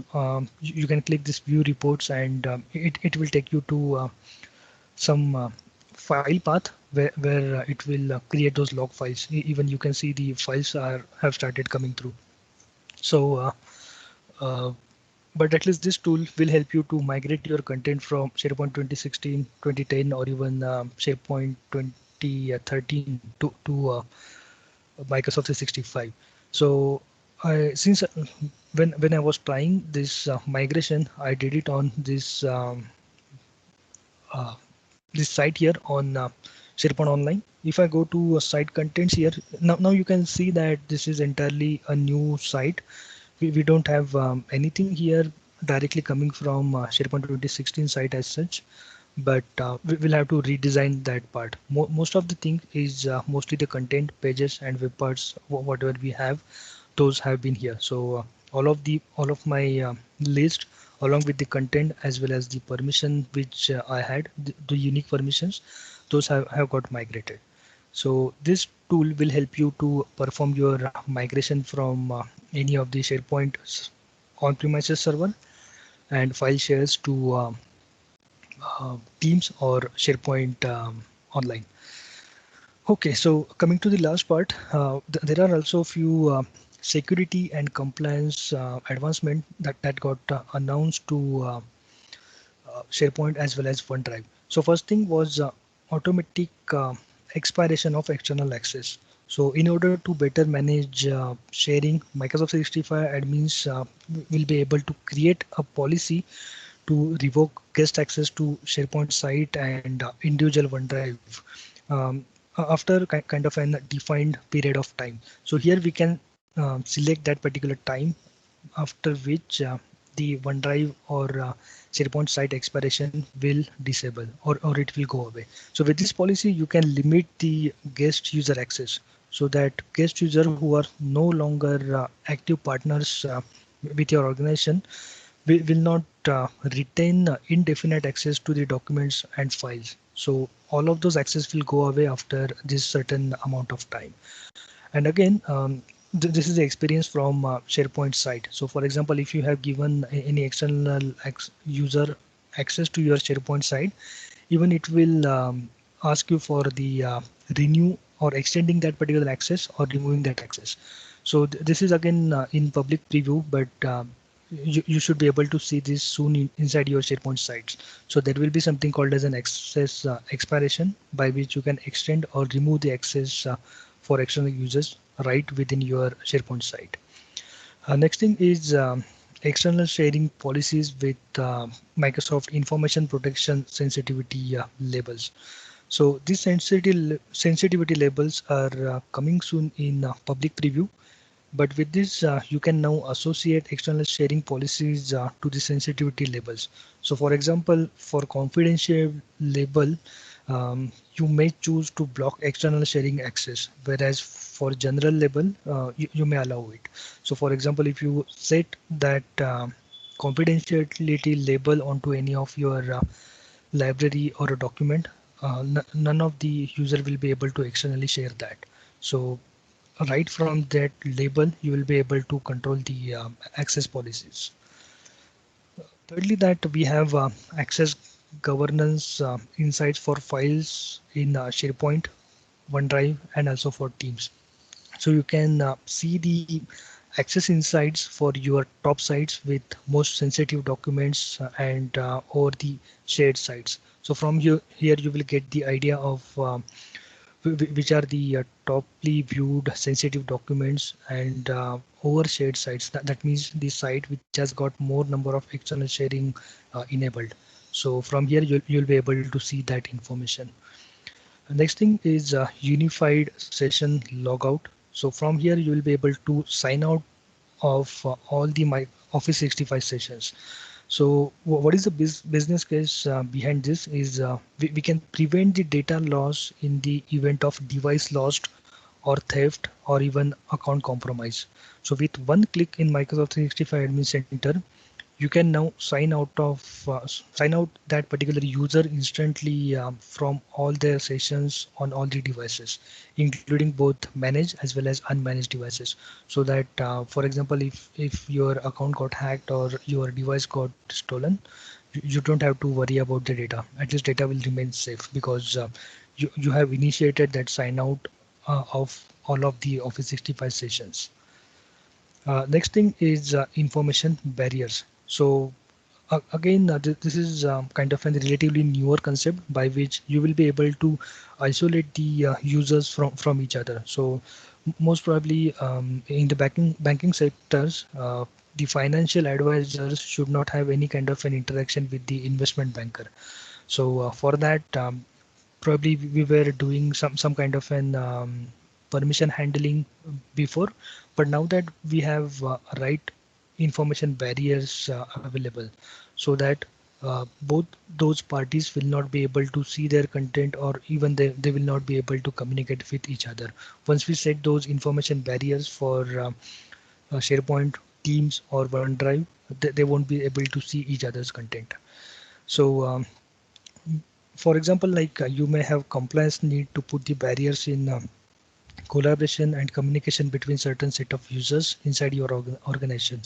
you can click this view reports, and it will take you to some file path where it will create those log files. Even you can see the files have started coming through. So uh, but at least this tool will help you to migrate your content from SharePoint 2016, 2010, or even SharePoint 2013 to Microsoft 365. So since when I was trying this migration, I did it on uh, this site here on SharePoint Online. If I go to site contents here, now you can see that this is entirely a new site. We don't have anything here directly coming from SharePoint 2016 site as such, but we will have to redesign that part. Most of the thing is mostly the content, pages, and web parts. Whatever we have, those have been here. So all of my list, along with the content as well as the permission which I had, the unique permissions, those have got migrated. So this tool will help you to perform your migration from any of the SharePoint on-premises server and file shares to Teams or SharePoint Online. Okay, so coming to the last part, there are also a few security and compliance advancement that got announced to SharePoint as well as OneDrive. So first thing was automatic expiration of external access. So in order to better manage sharing, Microsoft 365 admins will be able to create a policy to revoke guest access to SharePoint site and individual OneDrive um, after kind of an defined period of time. So here we can select that particular time after which the OneDrive or SharePoint site expiration will disable or it will go away. So with this policy, you can limit the guest user access so that guest user who are no longer active partners with your organization will not retain indefinite access to the documents and files. So all of those access will go away after this certain amount of time. And again, this is the experience from SharePoint site. So for example, if you have given any external user access to your SharePoint site, even it will ask you for the renew or extending that particular access or removing that access. So this is again in public preview, but you should be able to see this soon inside your SharePoint sites. So there will be something called as an access expiration by which you can extend or remove the access for external users right within your SharePoint site. Next thing is external sharing policies with Microsoft Information Protection Sensitivity labels. So these sensitivity labels are coming soon in public preview. But with this, you can now associate external sharing policies to the sensitivity labels. So for example, for confidential label, you may choose to block external sharing access, whereas for general label, you may allow it. So for example, if you set that confidentiality label onto any of your library or a document, none of the user will be able to externally share that. So right from that label, you will be able to control the access policies. Thirdly, that we have access governance insights for files in SharePoint, OneDrive, and also for Teams. So you can see the access insights for your top sites with most sensitive documents and or the shared sites. So from here you will get the idea of which are the toply viewed sensitive documents and overshared sites. That means the site which has got more number of external sharing enabled. So from here you'll be able to see that information. Next thing is unified session logout. So from here you will be able to sign out of all the my Office 65 sessions. So what is the business case behind this is we can prevent the data loss in the event of device lost or theft or even account compromise. So with one click in Microsoft 365 Admin Center, you can now sign out that particular user instantly from all their sessions on all the devices, including both managed as well as unmanaged devices. So that for example, if your account got hacked or your device got stolen, you don't have to worry about the data. At least data will remain safe because you have initiated that sign out of all of the Office 65 sessions. Next thing is information barriers. So again, this is kind of a relatively newer concept by which you will be able to isolate the users from each other. So most probably in the banking sectors, the financial advisors should not have any kind of an interaction with the investment banker. So for that, probably we were doing some kind of an permission handling before, but now that we have right information barriers available, so that both those parties will not be able to see their content or even they will not be able to communicate with each other. Once we set those information barriers for SharePoint, Teams or OneDrive, they won't be able to see each other's content. So for example, like you may have compliance need to put the barriers in collaboration and communication between certain set of users inside your organization,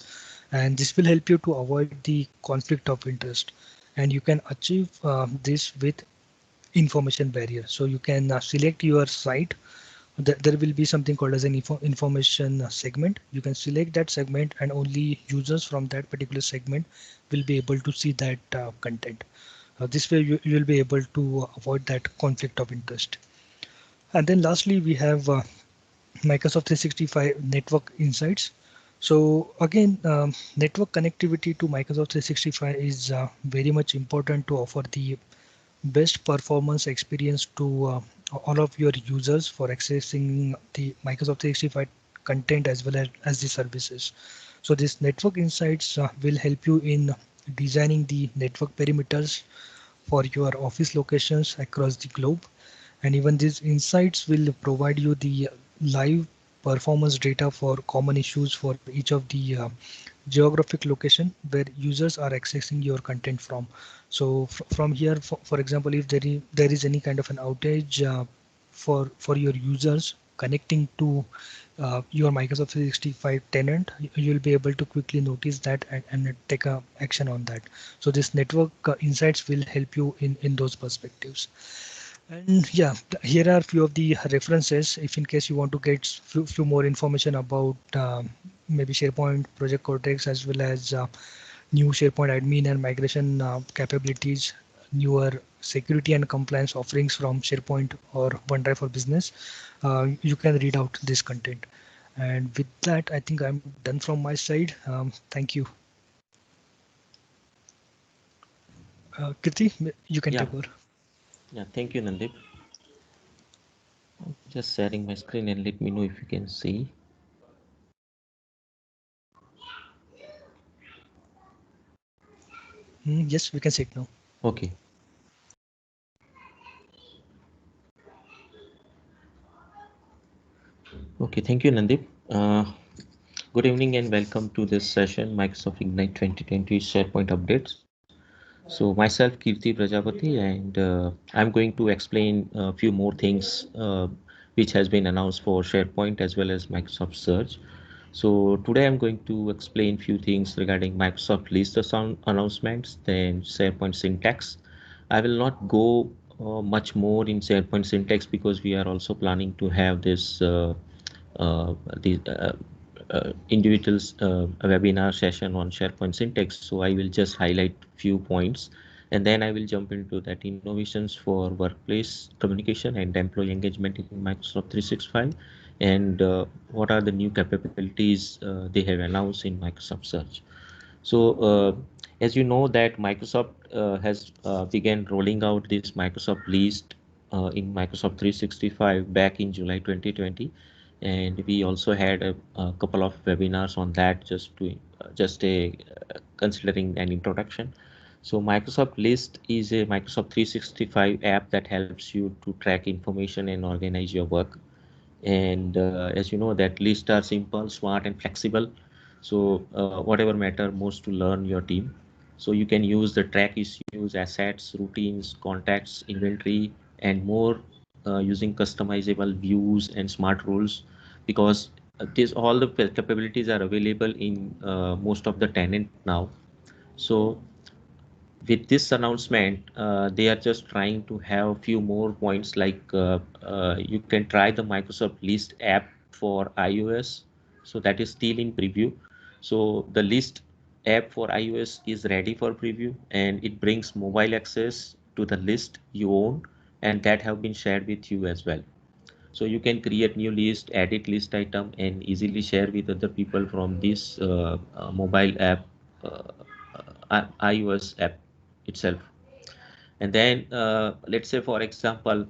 and this will help you to avoid the conflict of interest, and you can achieve this with information barrier. So you can select your site. There will be something called as an information segment. You can select that segment and only users from that particular segment will be able to see that content. This way you will be able to avoid that conflict of interest. And then lastly, we have Microsoft 365 Network Insights. So again, network connectivity to Microsoft 365 is very much important to offer the best performance experience to all of your users for accessing the Microsoft 365 content as well as the services. So this network insights will help you in designing the network perimeters for your office locations across the globe, and even these insights will provide you the live performance data for common issues for each of the geographic location where users are accessing your content from. So from here, for example, if there is any kind of an outage for your users connecting to your Microsoft 365 tenant, you'll be able to quickly notice that and take a action on that. So this network insights will help you in those perspectives. And yeah, here are a few of the references if in case you want to get few more information about maybe SharePoint, Project Cortex, as well as new SharePoint admin and migration capabilities, newer security and compliance offerings from SharePoint or OneDrive for Business. You can read out this content. And with that, I think I'm done from my side. Thank you. Kirti, you can Yeah, take over. yeah, thank you, Nanddeep. Just sharing my screen and let me know if you can see. Yes, we can see it now. Okay. Okay, thank you, Nanddeep. Good evening and welcome to this session, Microsoft Ignite 2020 SharePoint updates. So myself, Kirti Prajapati, and I'm going to explain a few more things which has been announced for SharePoint as well as Microsoft Search. So today I'm going to explain few things regarding Microsoft list announcements, then SharePoint syntax. I will not go much more in SharePoint syntax because we are also planning to have this uh, the individuals webinar session on SharePoint syntax. So I will just highlight few points and then I will jump into that innovations for workplace communication and employee engagement in Microsoft 365 and what are the new capabilities they have announced in Microsoft Search. So as you know that Microsoft has began rolling out this Microsoft list in Microsoft 365 back in July 2020, and we also had a couple of webinars on that just a considering an introduction. So Microsoft List is a Microsoft 365 app that helps you to track information and organize your work. And as you know that lists are simple, smart and flexible. So whatever matter most to learn your team. So you can use the track issues, assets, routines, contacts, inventory and more using customizable views and smart rules, because this all the capabilities are available in most of the tenant now. So with this announcement, they are just trying to have a few more points like you can try the Microsoft List app for iOS. So that is still in preview. So the List app for iOS is ready for preview and it brings mobile access to the list you own and that have been shared with you as well. So you can create new list, edit list item and easily share with other people from this mobile app, iOS app itself. And then let's say for example,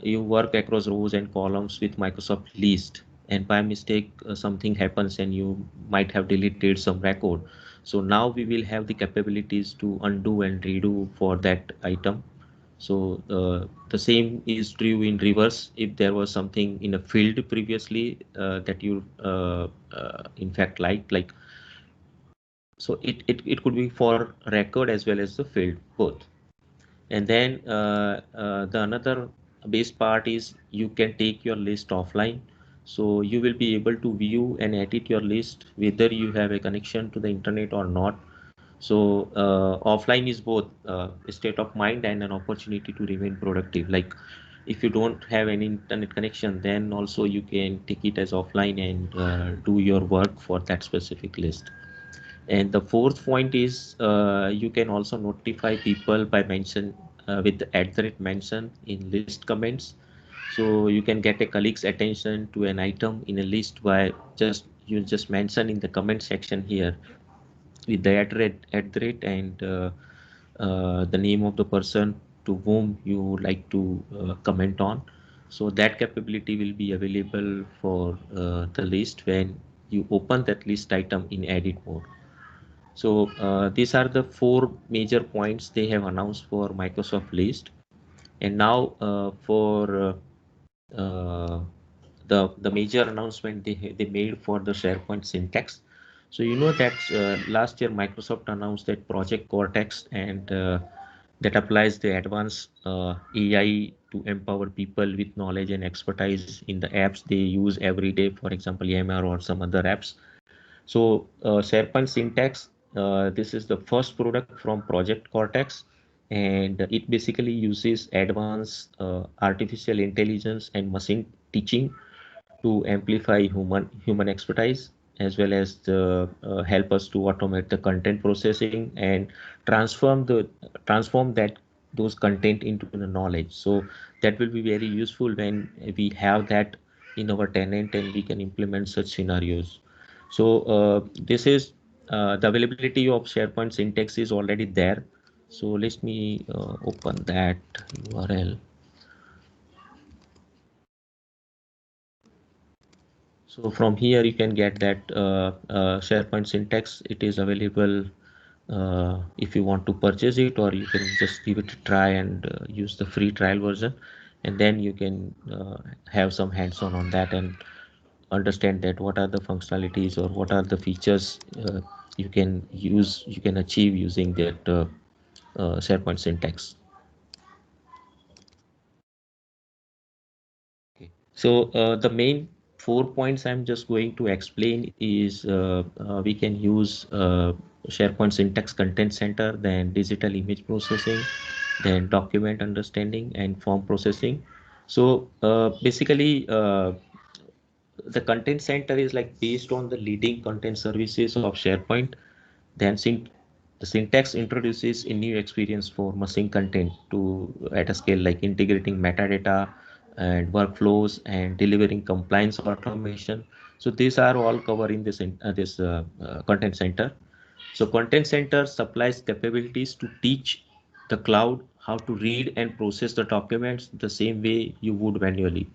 you work across rows and columns with Microsoft list and by mistake something happens and you might have deleted some record. So now we will have the capabilities to undo and redo for that item. So the same is true in reverse. If there was something in a field previously that you in fact like, so it could be for record as well as the field both. And then the another base part is you can take your list offline. So you will be able to view and edit your list whether you have a connection to the internet or not. So offline is both a state of mind and an opportunity to remain productive. Like if you don't have any internet connection, then also you can take it as offline and do your work for that specific list. And the fourth point is you can also notify people by mention with the @ mention in list comments. So you can get a colleague's attention to an item in a list by just mention in the comment section here with the at the rate and the name of the person to whom you would like to comment on. So that capability will be available for the list when you open that list item in edit mode. So these are the four major points they have announced for Microsoft List. And now uh, the major announcement they made for the SharePoint syntax. So you know that last year Microsoft announced that Project Cortex and that applies the advanced AI to empower people with knowledge and expertise in the apps they use every day, for example, EMR or some other apps. So SharePoint syntax, this is the first product from Project Cortex, and it basically uses advanced artificial intelligence and machine teaching to amplify human expertise, as well as the help us to automate the content processing and transform that those content into the knowledge. So that will be very useful when we have that in our tenant and we can implement such scenarios. So this is the availability of SharePoint syntax is already there. So let me open that URL. So from here you can get that SharePoint syntax. It is available if you want to purchase it, or you can just give it a try and use the free trial version, and then you can have some hands-on on that and understand that what are the functionalities or what are the features you can achieve using that SharePoint syntax. So the main 4 points I'm just going to explain is we can use SharePoint syntax content center, then digital image processing, then document understanding and form processing. So basically the content center is like based on the leading content services of SharePoint. Then the syntax introduces a new experience for machine content to at a scale like integrating metadata and workflows and delivering compliance automation. So these are all covered in this content center. So content center supplies capabilities to teach the cloud how to read and process the documents the same way you would manually.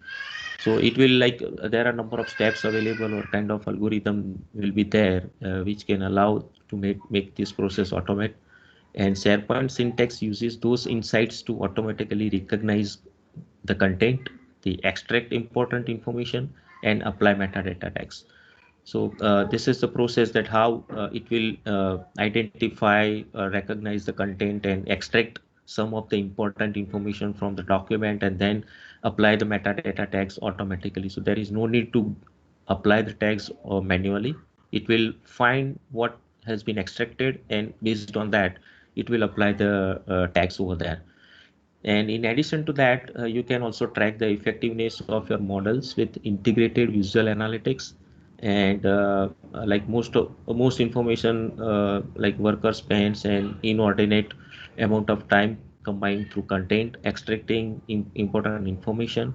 So it will like there are a number of steps available or kind of algorithm will be there which can allow to make this process automate. And SharePoint syntax uses those insights to automatically recognize the content, the extract important information, and apply metadata tags. So this is the process that how it will identify, recognize the content and extract some of the important information from the document and then apply the metadata tags automatically. So there is no need to apply the tags manually. It will find what has been extracted and based on that, it will apply the tags over there. And in addition to that, you can also track the effectiveness of your models with integrated visual analytics. And like most information, like worker spends an inordinate amount of time combined through content, extracting important information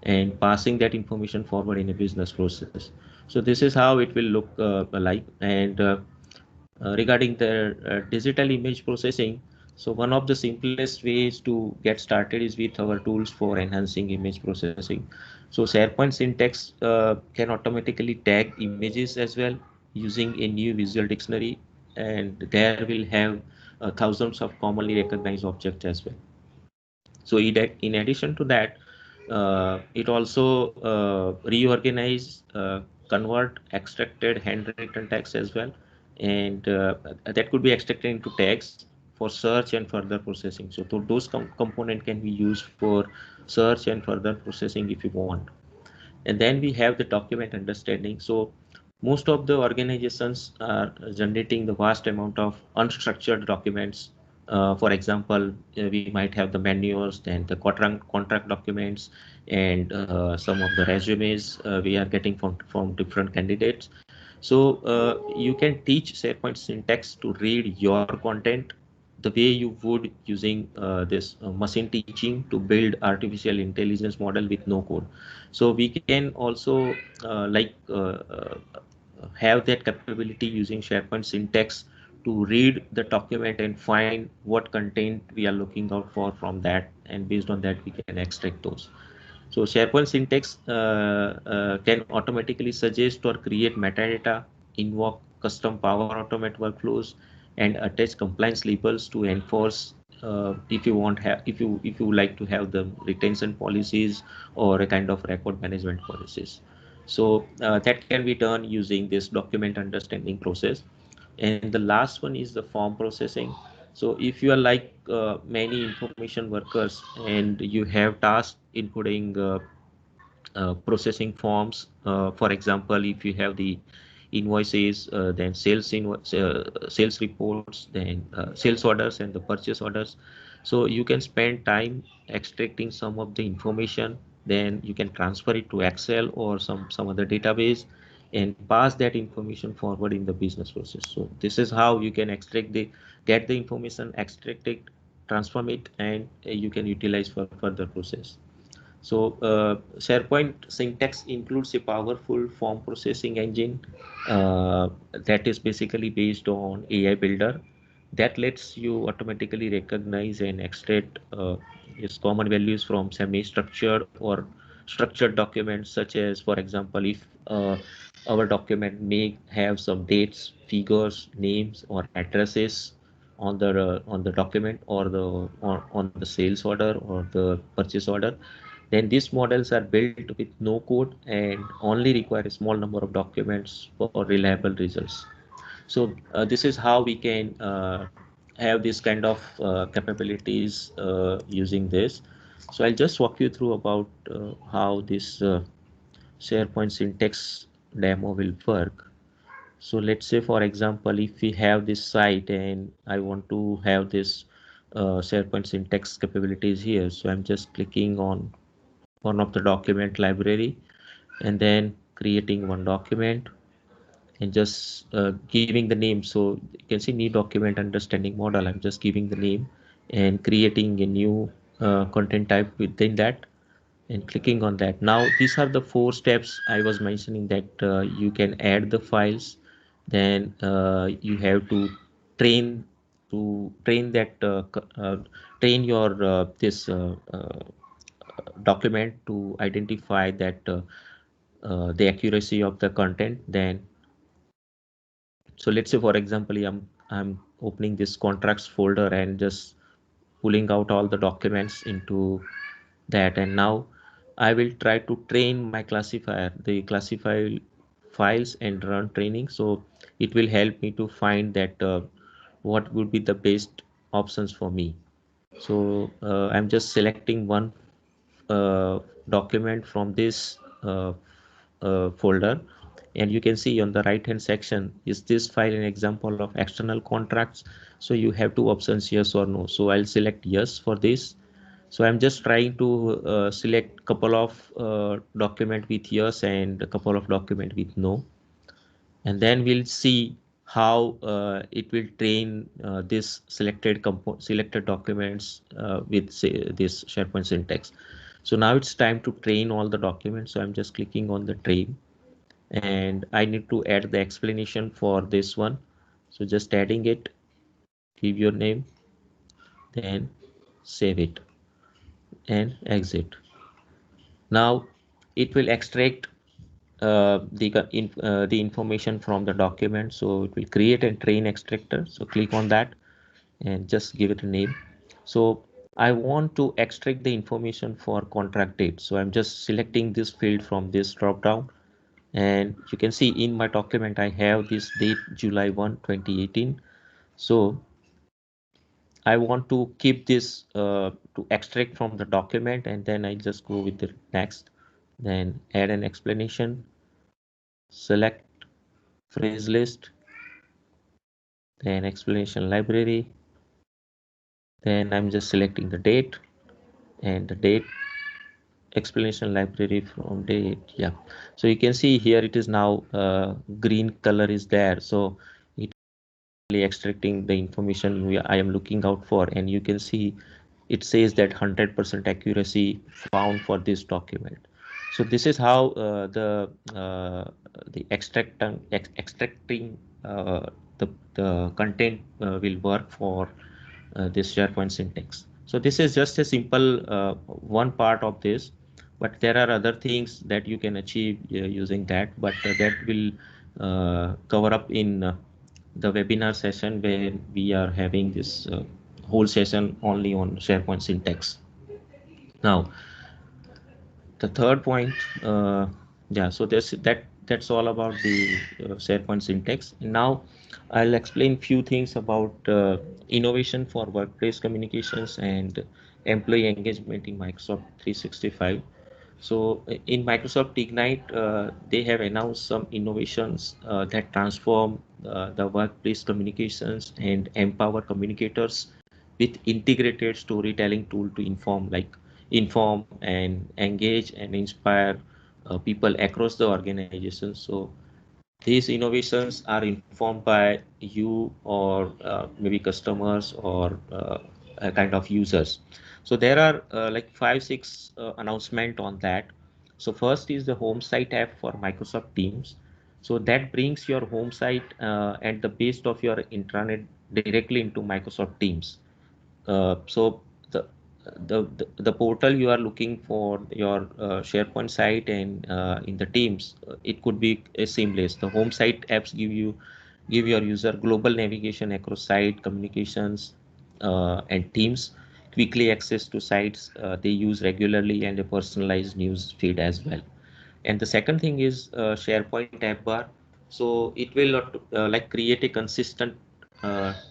and passing that information forward in a business process. So this is how it will look like. And regarding the digital image processing, so one of the simplest ways to get started is with our tools for enhancing image processing. So SharePoint syntax can automatically tag images as well using a new visual dictionary, and there will have thousands of commonly recognized objects as well. So in addition to that, it also reorganize, convert extracted handwritten text as well, and that could be extracted into tags for search and further processing. So those component can be used for search and further processing if you want. And then we have the document understanding. So most of the organizations are generating the vast amount of unstructured documents. For example, we might have the manuals, then the contract documents, and some of the resumes we are getting from different candidates. So you can teach SharePoint syntax to read your content the way you would using this machine teaching to build artificial intelligence model with no code. So we can also have that capability using SharePoint syntax to read the document and find what content we are looking out for from that, and based on that we can extract those. So SharePoint syntax can automatically suggest or create metadata, invoke custom Power Automate workflows, and attach compliance labels to enforce if you want have if you like to have the retention policies or a kind of record management policies. So that can be done using this document understanding process. And the last one is the form processing. So if you are like many information workers and you have tasks including processing forms, for example, if you have the invoices, then sales reports, then sales orders and the purchase orders. So you can spend time extracting some of the information, then you can transfer it to Excel or some other database and pass that information forward in the business process. So this is how you can get the information, extract it, transform it, and you can utilize for further process. So SharePoint syntax includes a powerful form processing engine that is basically based on AI Builder that lets you automatically recognize and extract its common values from semi-structured or structured documents, such as, for example, if our document may have some dates, figures, names, or addresses on the document or on the sales order or the purchase order, then these models are built with no code and only require a small number of documents for reliable results. So this is how we can have this kind of capabilities using this. So I'll just walk you through about how this SharePoint syntax demo will work. So let's say, for example, if we have this site and I want to have this SharePoint syntax capabilities here. So I'm just clicking on one of the document library and then creating one document and just giving the name. So you can see new document understanding model. I'm just giving the name and creating a new content type within that and clicking on that. Now these are the four steps I was mentioning, that you can add the files, then you have to train that train your this document to identify that the accuracy of the content. Then so let's say, for example, I'm opening this contracts folder and just pulling out all the documents into that, and now I will try to train my classifier, the classify files, and run training. So it will help me to find that what would be the best options for me. So I'm just selecting one uh, document from this folder, and you can see on the right hand section, is this file an example of external contracts? So you have two options, yes or no. So I'll select yes for this. So I'm just trying to select couple of document with yes and a couple of document with no, and then we'll see how it will train this selected documents with, say, this SharePoint syntax. So now it's time to train all the documents. So I'm just clicking on the train, and I need to add the explanation for this one. So just adding it, give your name, then save it and exit. Now it will extract the information from the document. So it will create and train extractor. So click on that and just give it a name. So I want to extract the information for contract date. So I'm just selecting this field from this drop down, and you can see in my document I have this date July 1, 2018. So I want to keep this to extract from the document, and then I just go with the next, then add an explanation, select phrase list, then explanation library, then I'm just selecting the date and the date explanation library from date. Yeah, so you can see here it is now green color is there, so it extracting the information I am looking out for, and you can see it says that 100% accuracy found for this document. So this is how the extracting the content will work for this SharePoint syntax. So this is just a simple one part of this, but there are other things that you can achieve using that, but that will cover up in the webinar session where we are having this whole session only on SharePoint syntax. Now, the third point, yeah, so that's all about the SharePoint syntax. Now, I'll explain few things about innovation for workplace communications and employee engagement in Microsoft 365. So in Microsoft Ignite, they have announced some innovations that transform the workplace communications and empower communicators with integrated storytelling tool to inform and engage and inspire people across the organization. So these innovations are informed by you or maybe customers or kind of users. So there are like 5 6 announcement on that. So first is the home site app for Microsoft Teams. So that brings your home site and the base of your intranet directly into Microsoft Teams. So the, the portal you are looking for your SharePoint site and in the Teams, it could be seamless. The home site apps give your user global navigation across site communications and Teams, quickly access to sites they use regularly, and a personalized news feed as well. And the second thing is SharePoint app bar. So it will like create a consistent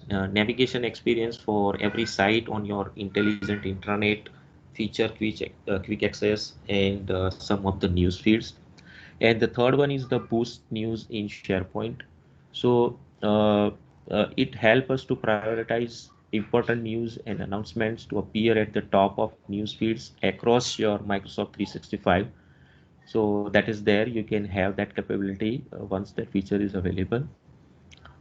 navigation experience for every site on your intelligent intranet, feature quick access, and some of the news feeds. And the third one is the boost news in SharePoint. So it helps us to prioritize important news and announcements to appear at the top of news feeds across your Microsoft 365. So that is there, you can have that capability once that feature is available.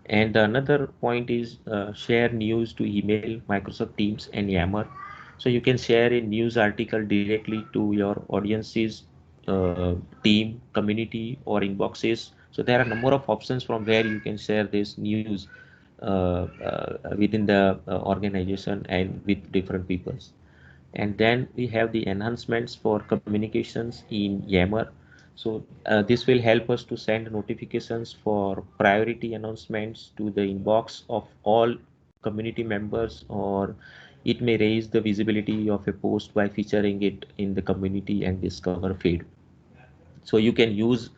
And another point is share news to email, Microsoft Teams, and Yammer. So you can share a news article directly to your audience's team, community, or inboxes. So there are a number of options from where you can share this news within the organization and with different peoples. And then we have the enhancements for communications in Yammer. So this will help us to send notifications for priority announcements to the inbox of all community members, or it may raise the visibility of a post by featuring it in the community and discover feed. So you can use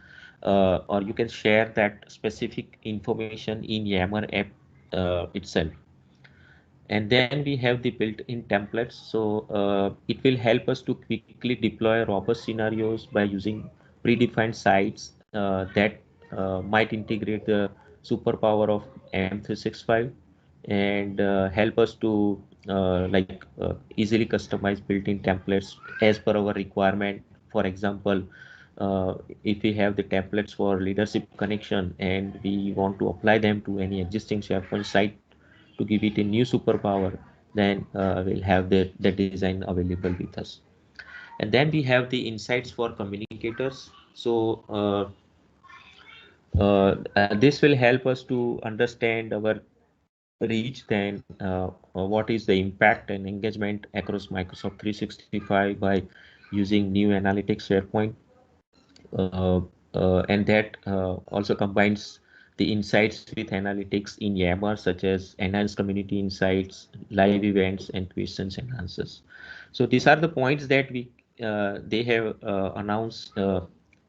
or you can share that specific information in Yammer app itself. And then we have the built-in templates. So it will help us to quickly deploy robust scenarios by using predefined sites that might integrate the superpower of M365 and help us to easily customize built-in templates as per our requirement. For example, if we have the templates for leadership connection and we want to apply them to any existing SharePoint site to give it a new superpower, then we'll have the design available with us. And then we have the insights for communicators. So this will help us to understand our reach, then what is the impact and engagement across Microsoft 365 by using new analytics SharePoint. uh, and that also combines the insights with analytics in Yammer, such as enhanced community insights, live events, and questions and answers. So these are the points that they have announced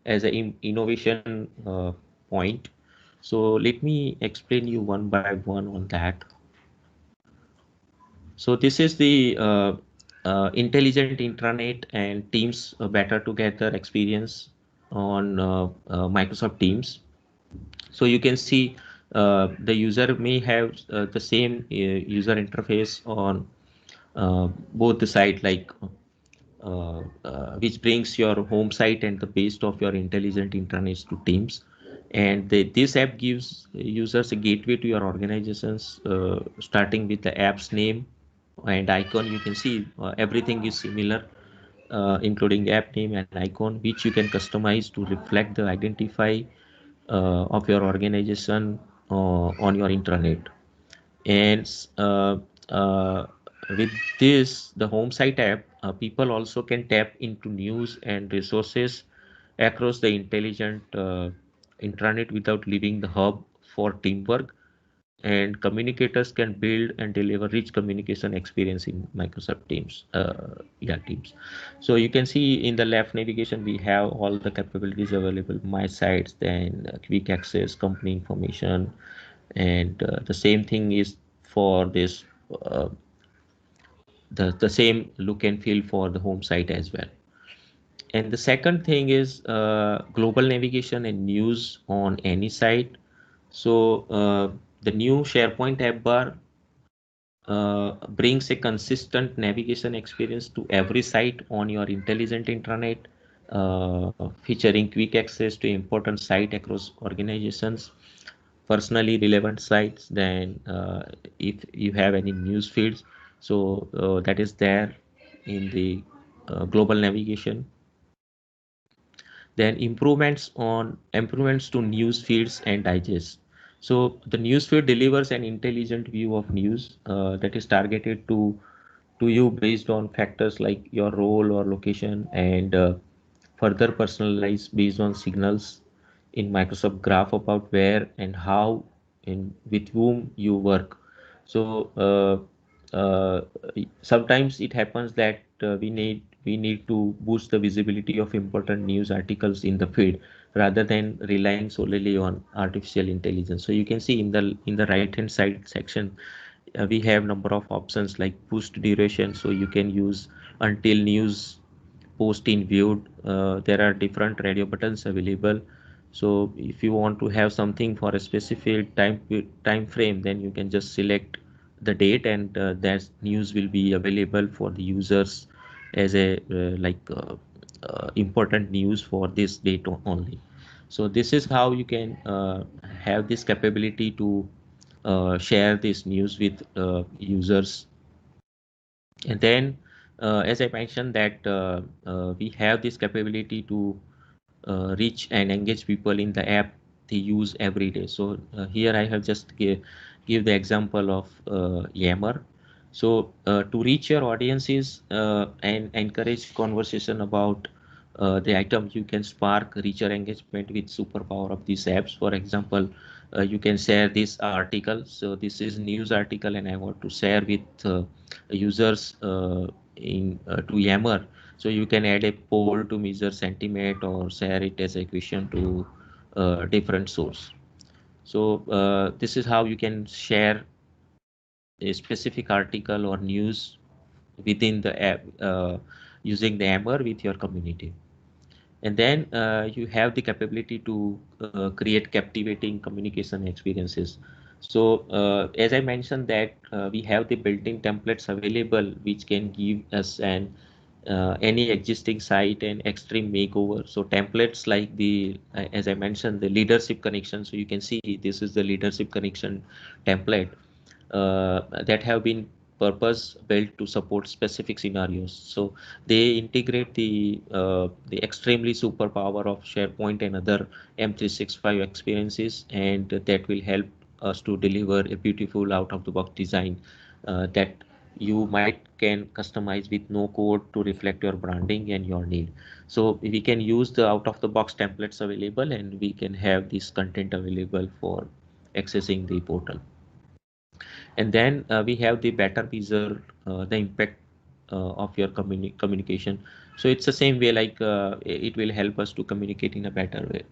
as an innovation point. So let me explain you one by one on that. So this is the intelligent intranet and Teams better together experience on Microsoft Teams. So you can see the user may have the same user interface on both the site, like which brings your home site and the base of your intelligent intranet to Teams. This app gives users a gateway to your organizations, starting with the app's name and icon. You can see everything is similar, including app name and icon, which you can customize to reflect the identify of your organization on your intranet. And uh, with this, the home site app, people also can tap into news and resources across the intelligent intranet without leaving the hub for teamwork. And communicators can build and deliver rich communication experience in Microsoft Teams. Teams. So you can see in the left navigation, we have all the capabilities available. My sites, then quick access, company information, and the same thing is for this uh, the same look and feel for the home site as well. And the second thing is global navigation and news on any site. So the new SharePoint app bar brings a consistent navigation experience to every site on your intelligent intranet, featuring quick access to important site across organizations, personally relevant sites. Then if you have any news feeds, so that is there in the global navigation. Then improvements to news feeds and digests. So the news feed delivers an intelligent view of news that is targeted to you based on factors like your role or location, and further personalized based on signals in Microsoft Graph about where and how and with whom you work. So sometimes it happens that we need to boost the visibility of important news articles in the feed rather than relying solely on artificial intelligence. So you can see in the right hand side section, we have number of options like boost duration, so you can use until news post in viewed. There are different radio buttons available. So if you want to have something for a specific time frame, then you can just select the date, and that news will be available for the users as a important news for this date only. So this is how you can have this capability to share this news with users. And then as I mentioned that we have this capability to reach and engage people in the app they use every day. So here I have just give the example of Yammer. So to reach your audiences and encourage conversation about the items, you can spark richer engagement with superpower of these apps. For example, you can share this article. So this is news article and I want to share with users in to Yammer. So you can add a poll to measure sentiment or share it as a question to different source. So this is how you can share a specific article or news within the app using the Yammer with your community. And then you have the capability to create captivating communication experiences. So as I mentioned that we have the built-in templates available which can give us an any existing site and extreme makeover. So templates like the as I mentioned, the leadership connection. So you can see this is the leadership connection template that have been purpose built to support specific scenarios. So they integrate the extremely superpower of SharePoint and other M365 experiences, and that will help us to deliver a beautiful out of the box design that you might can customize with no code to reflect your branding and your need. So we can use the out of the box templates available, and we can have this content available for accessing the portal. And then we have the better measure the impact of your communication. So it's the same way, like it will help us to communicate in a better way.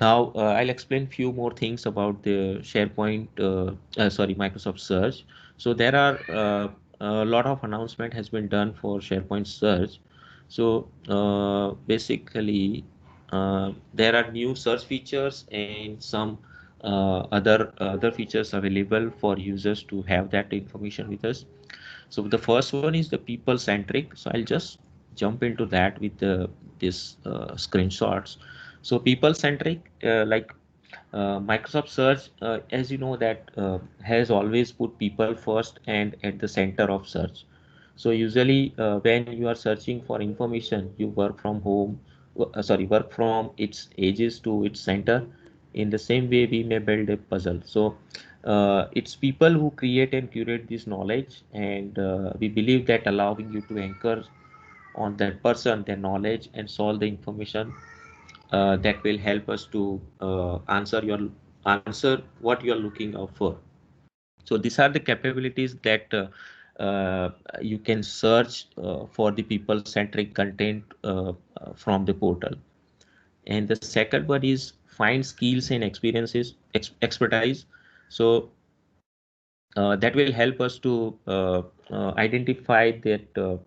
Now I'll explain few more things about the Microsoft Search. So there are a lot of announcement has been done for SharePoint Search. So basically there are new search features and some other features available for users to have that information with us. So the first one is the people centric. So I'll just jump into that with this screenshots. So people centric, Microsoft Search, as you know, that has always put people first and at the center of search. So usually when you are searching for information, you work from home, work from its edges to its center. In the same way, we may build a puzzle. So it's people who create and curate this knowledge, and we believe that allowing you to anchor on that person, their knowledge, and solve the information that will help us to answer what you are looking out for. So these are the capabilities that you can search for the people centric content from the portal. And the second one is find skills and expertise. So that will help us to identify that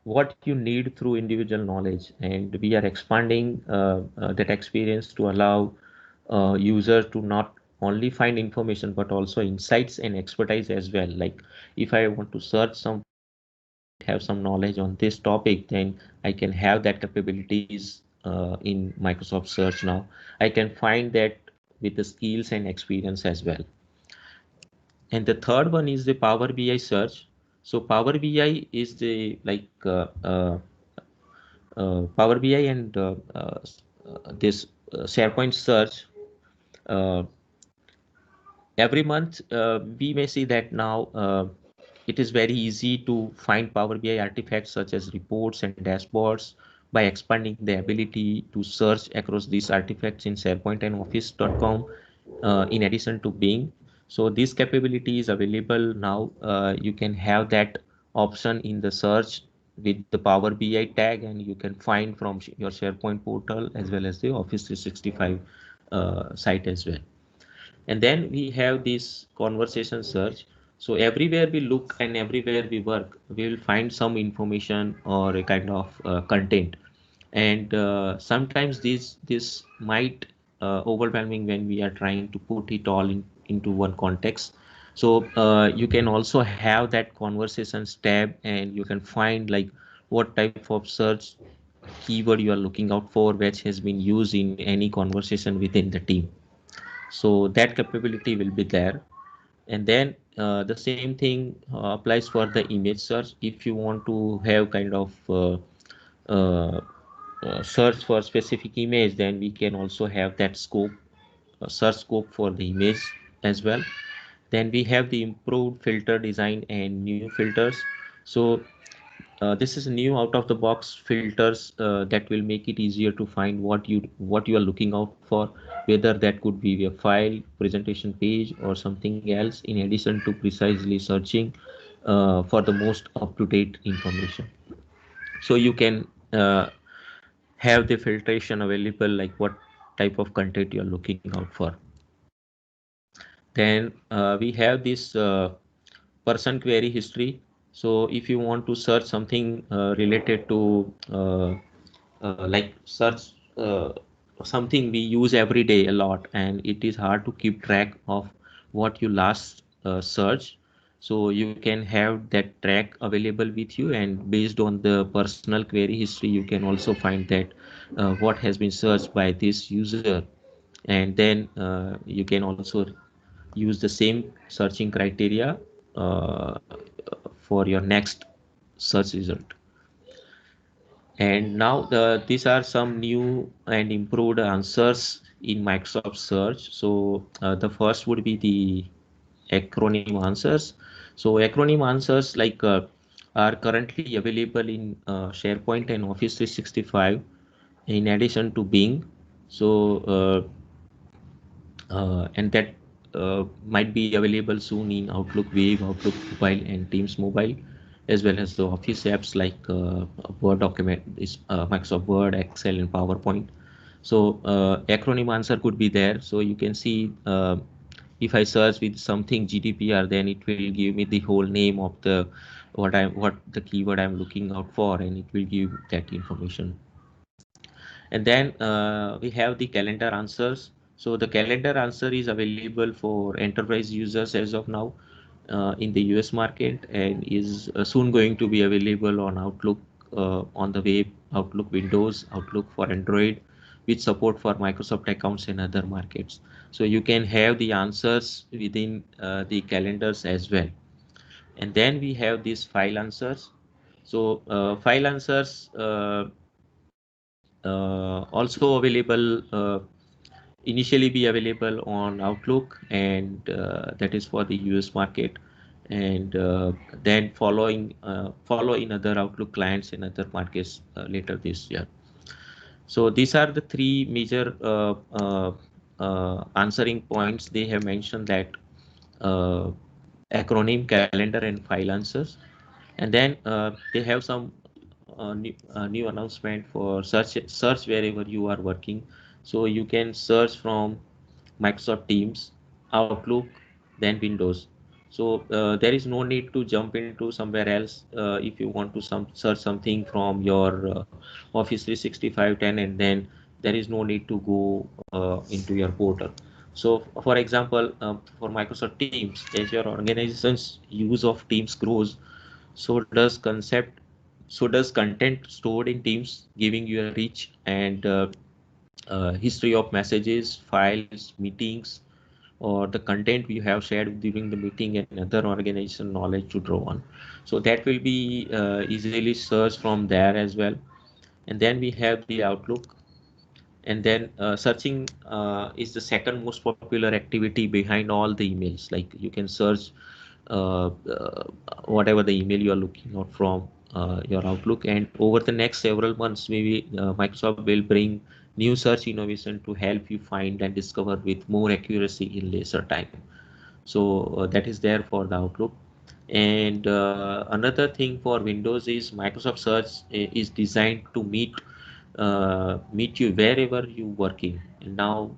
what you need through individual knowledge, and we are expanding that experience to allow users to not only find information but also insights and expertise as well. Like if I want to search something and I might have some knowledge on this topic, then I can have that capabilities in Microsoft Search. Now I can find that with the skills and experience as well. And the third one is the Power BI search. So Power BI is the Power BI and this SharePoint search. Uh, every month we may see that now it is very easy to find Power BI artifacts such as reports and dashboards by expanding the ability to search across these artifacts in SharePoint and Office.com in addition to Bing. So this capability is available now. You can have that option in the search with the Power BI tag, and you can find from your SharePoint portal as well as the Office 365 site as well. And then we have this conversation search. So everywhere we look and everywhere we work, we will find some information or a kind of content. And sometimes this might overwhelming when we are trying to put it all into one context. So you can also have that conversations tab, and you can find like what type of search keyword you are looking out for, which has been used in any conversation within the team. So that capability will be there. And then the same thing applies for the image search. If you want to have kind of uh, search for specific image, then we can also have that scope, search scope for the image as well. Then we have the improved filter design and new filters. So this is new out of the box filters that will make it easier to find what you are looking out for, whether that could be a file, presentation page, or something else, in addition to precisely searching for the most up-to-date information. So you can have the filtration available, like what type of content you are looking out for. Then we have this person query history. So if you want to search something related to like search something we use every day a lot, and it is hard to keep track of what you last search. So you can have that track available with you, and based on the personal query history, you can also find that what has been searched by this user. And then you can also use the same searching criteria uh, for your next search result. And now these are some new and improved answers in Microsoft Search. So the first would be the acronym answers. So acronym answers are currently available in SharePoint and Office 365 in addition to Bing. So and that might be available soon in Outlook Wave, Outlook Mobile, and Teams Mobile, as well as the Office apps like Word document, Microsoft Word, Excel, and PowerPoint. So acronym answer could be there. So you can see if I search with something GDPR, then it will give me the whole name of the what the keyword I'm looking out for, and it will give that information. And then we have the calendar answers. So the calendar answer is available for enterprise users as of now in the US market, and is soon going to be available on Outlook on the web, Outlook Windows, Outlook for Android. with support for Microsoft accounts and other markets. So you can have the answers within the calendars as well. And then we have these file answers. So file answers also available, initially be available on Outlook, and that is for the US market, and then follow in other Outlook clients in other markets later this year. So these are the three major answering points. They have mentioned that uh, acronym, calendar, and file answers. And then they have some new announcement for search wherever you are working. So you can search from Microsoft Teams, Outlook, then Windows. So there is no need to jump into somewhere else if you want to search something from your Office 365 10, and then there is no need to go into your portal. So for example, for Microsoft Teams, as your organization's use of Teams grows, so does content stored in Teams, giving you a rich and history of messages, files, meetings, or the content you have shared during the meeting and other organization knowledge to draw on. So that will be easily searched from there as well. And then we have the Outlook. And then searching is the second most popular activity behind all the emails. Like you can search whatever the email you are looking out from your Outlook. And over the next several months, maybe Microsoft will bring new search innovation to help you find and discover with more accuracy in lesser time. So that is there for the Outlook. And another thing for Windows is Microsoft Search is designed to meet you wherever you working, and now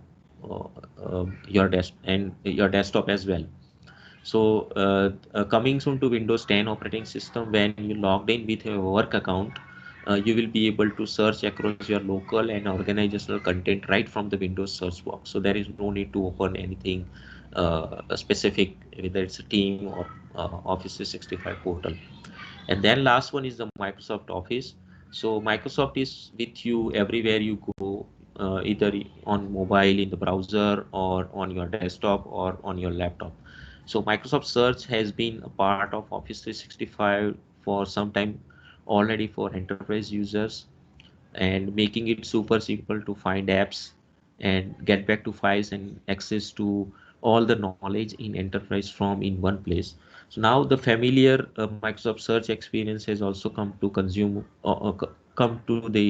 uh, your desk and your desktop as well. So coming soon to Windows 10 operating system, when you logged in with a work account, you will be able to search across your local and organizational content right from the Windows search box. So there is no need to open anything specific, whether it's a team or Office 365 portal. And then last one is the Microsoft Office. So Microsoft is with you everywhere you go, either on mobile in the browser or on your desktop or on your laptop. So Microsoft Search has been a part of Office 365 for some time already for enterprise users, and making it super simple to find apps and get back to files and access to all the knowledge in enterprise from in one place. So now the familiar Microsoft Search experience has also come to the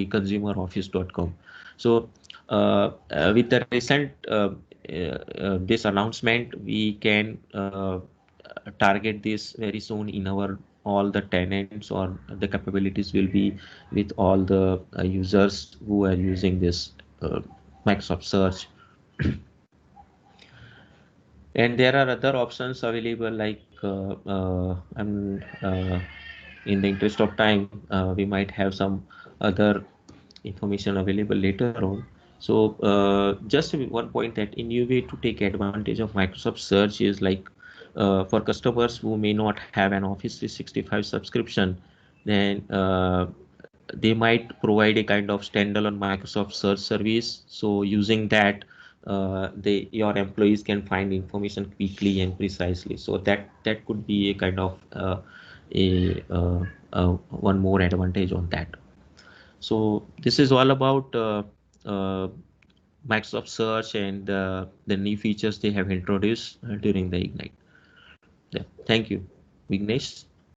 consumeroffice.com. So with the recent this announcement, we can target this very soon in our all the tenants, or the capabilities will be with all the users who are using this Microsoft Search. And there are other options available, like in the interest of time, we might have some other information available later on. So just one point, that a new way to take advantage of Microsoft Search is like for customers who may not have an Office 365 subscription, then they might provide a kind of standalone Microsoft Search service. So using that, your employees can find information quickly and precisely. So that could be a kind of one more advantage on that. So this is all about uh, Microsoft Search and the new features they have introduced during the Ignite. Yeah, thank you, Vignesh.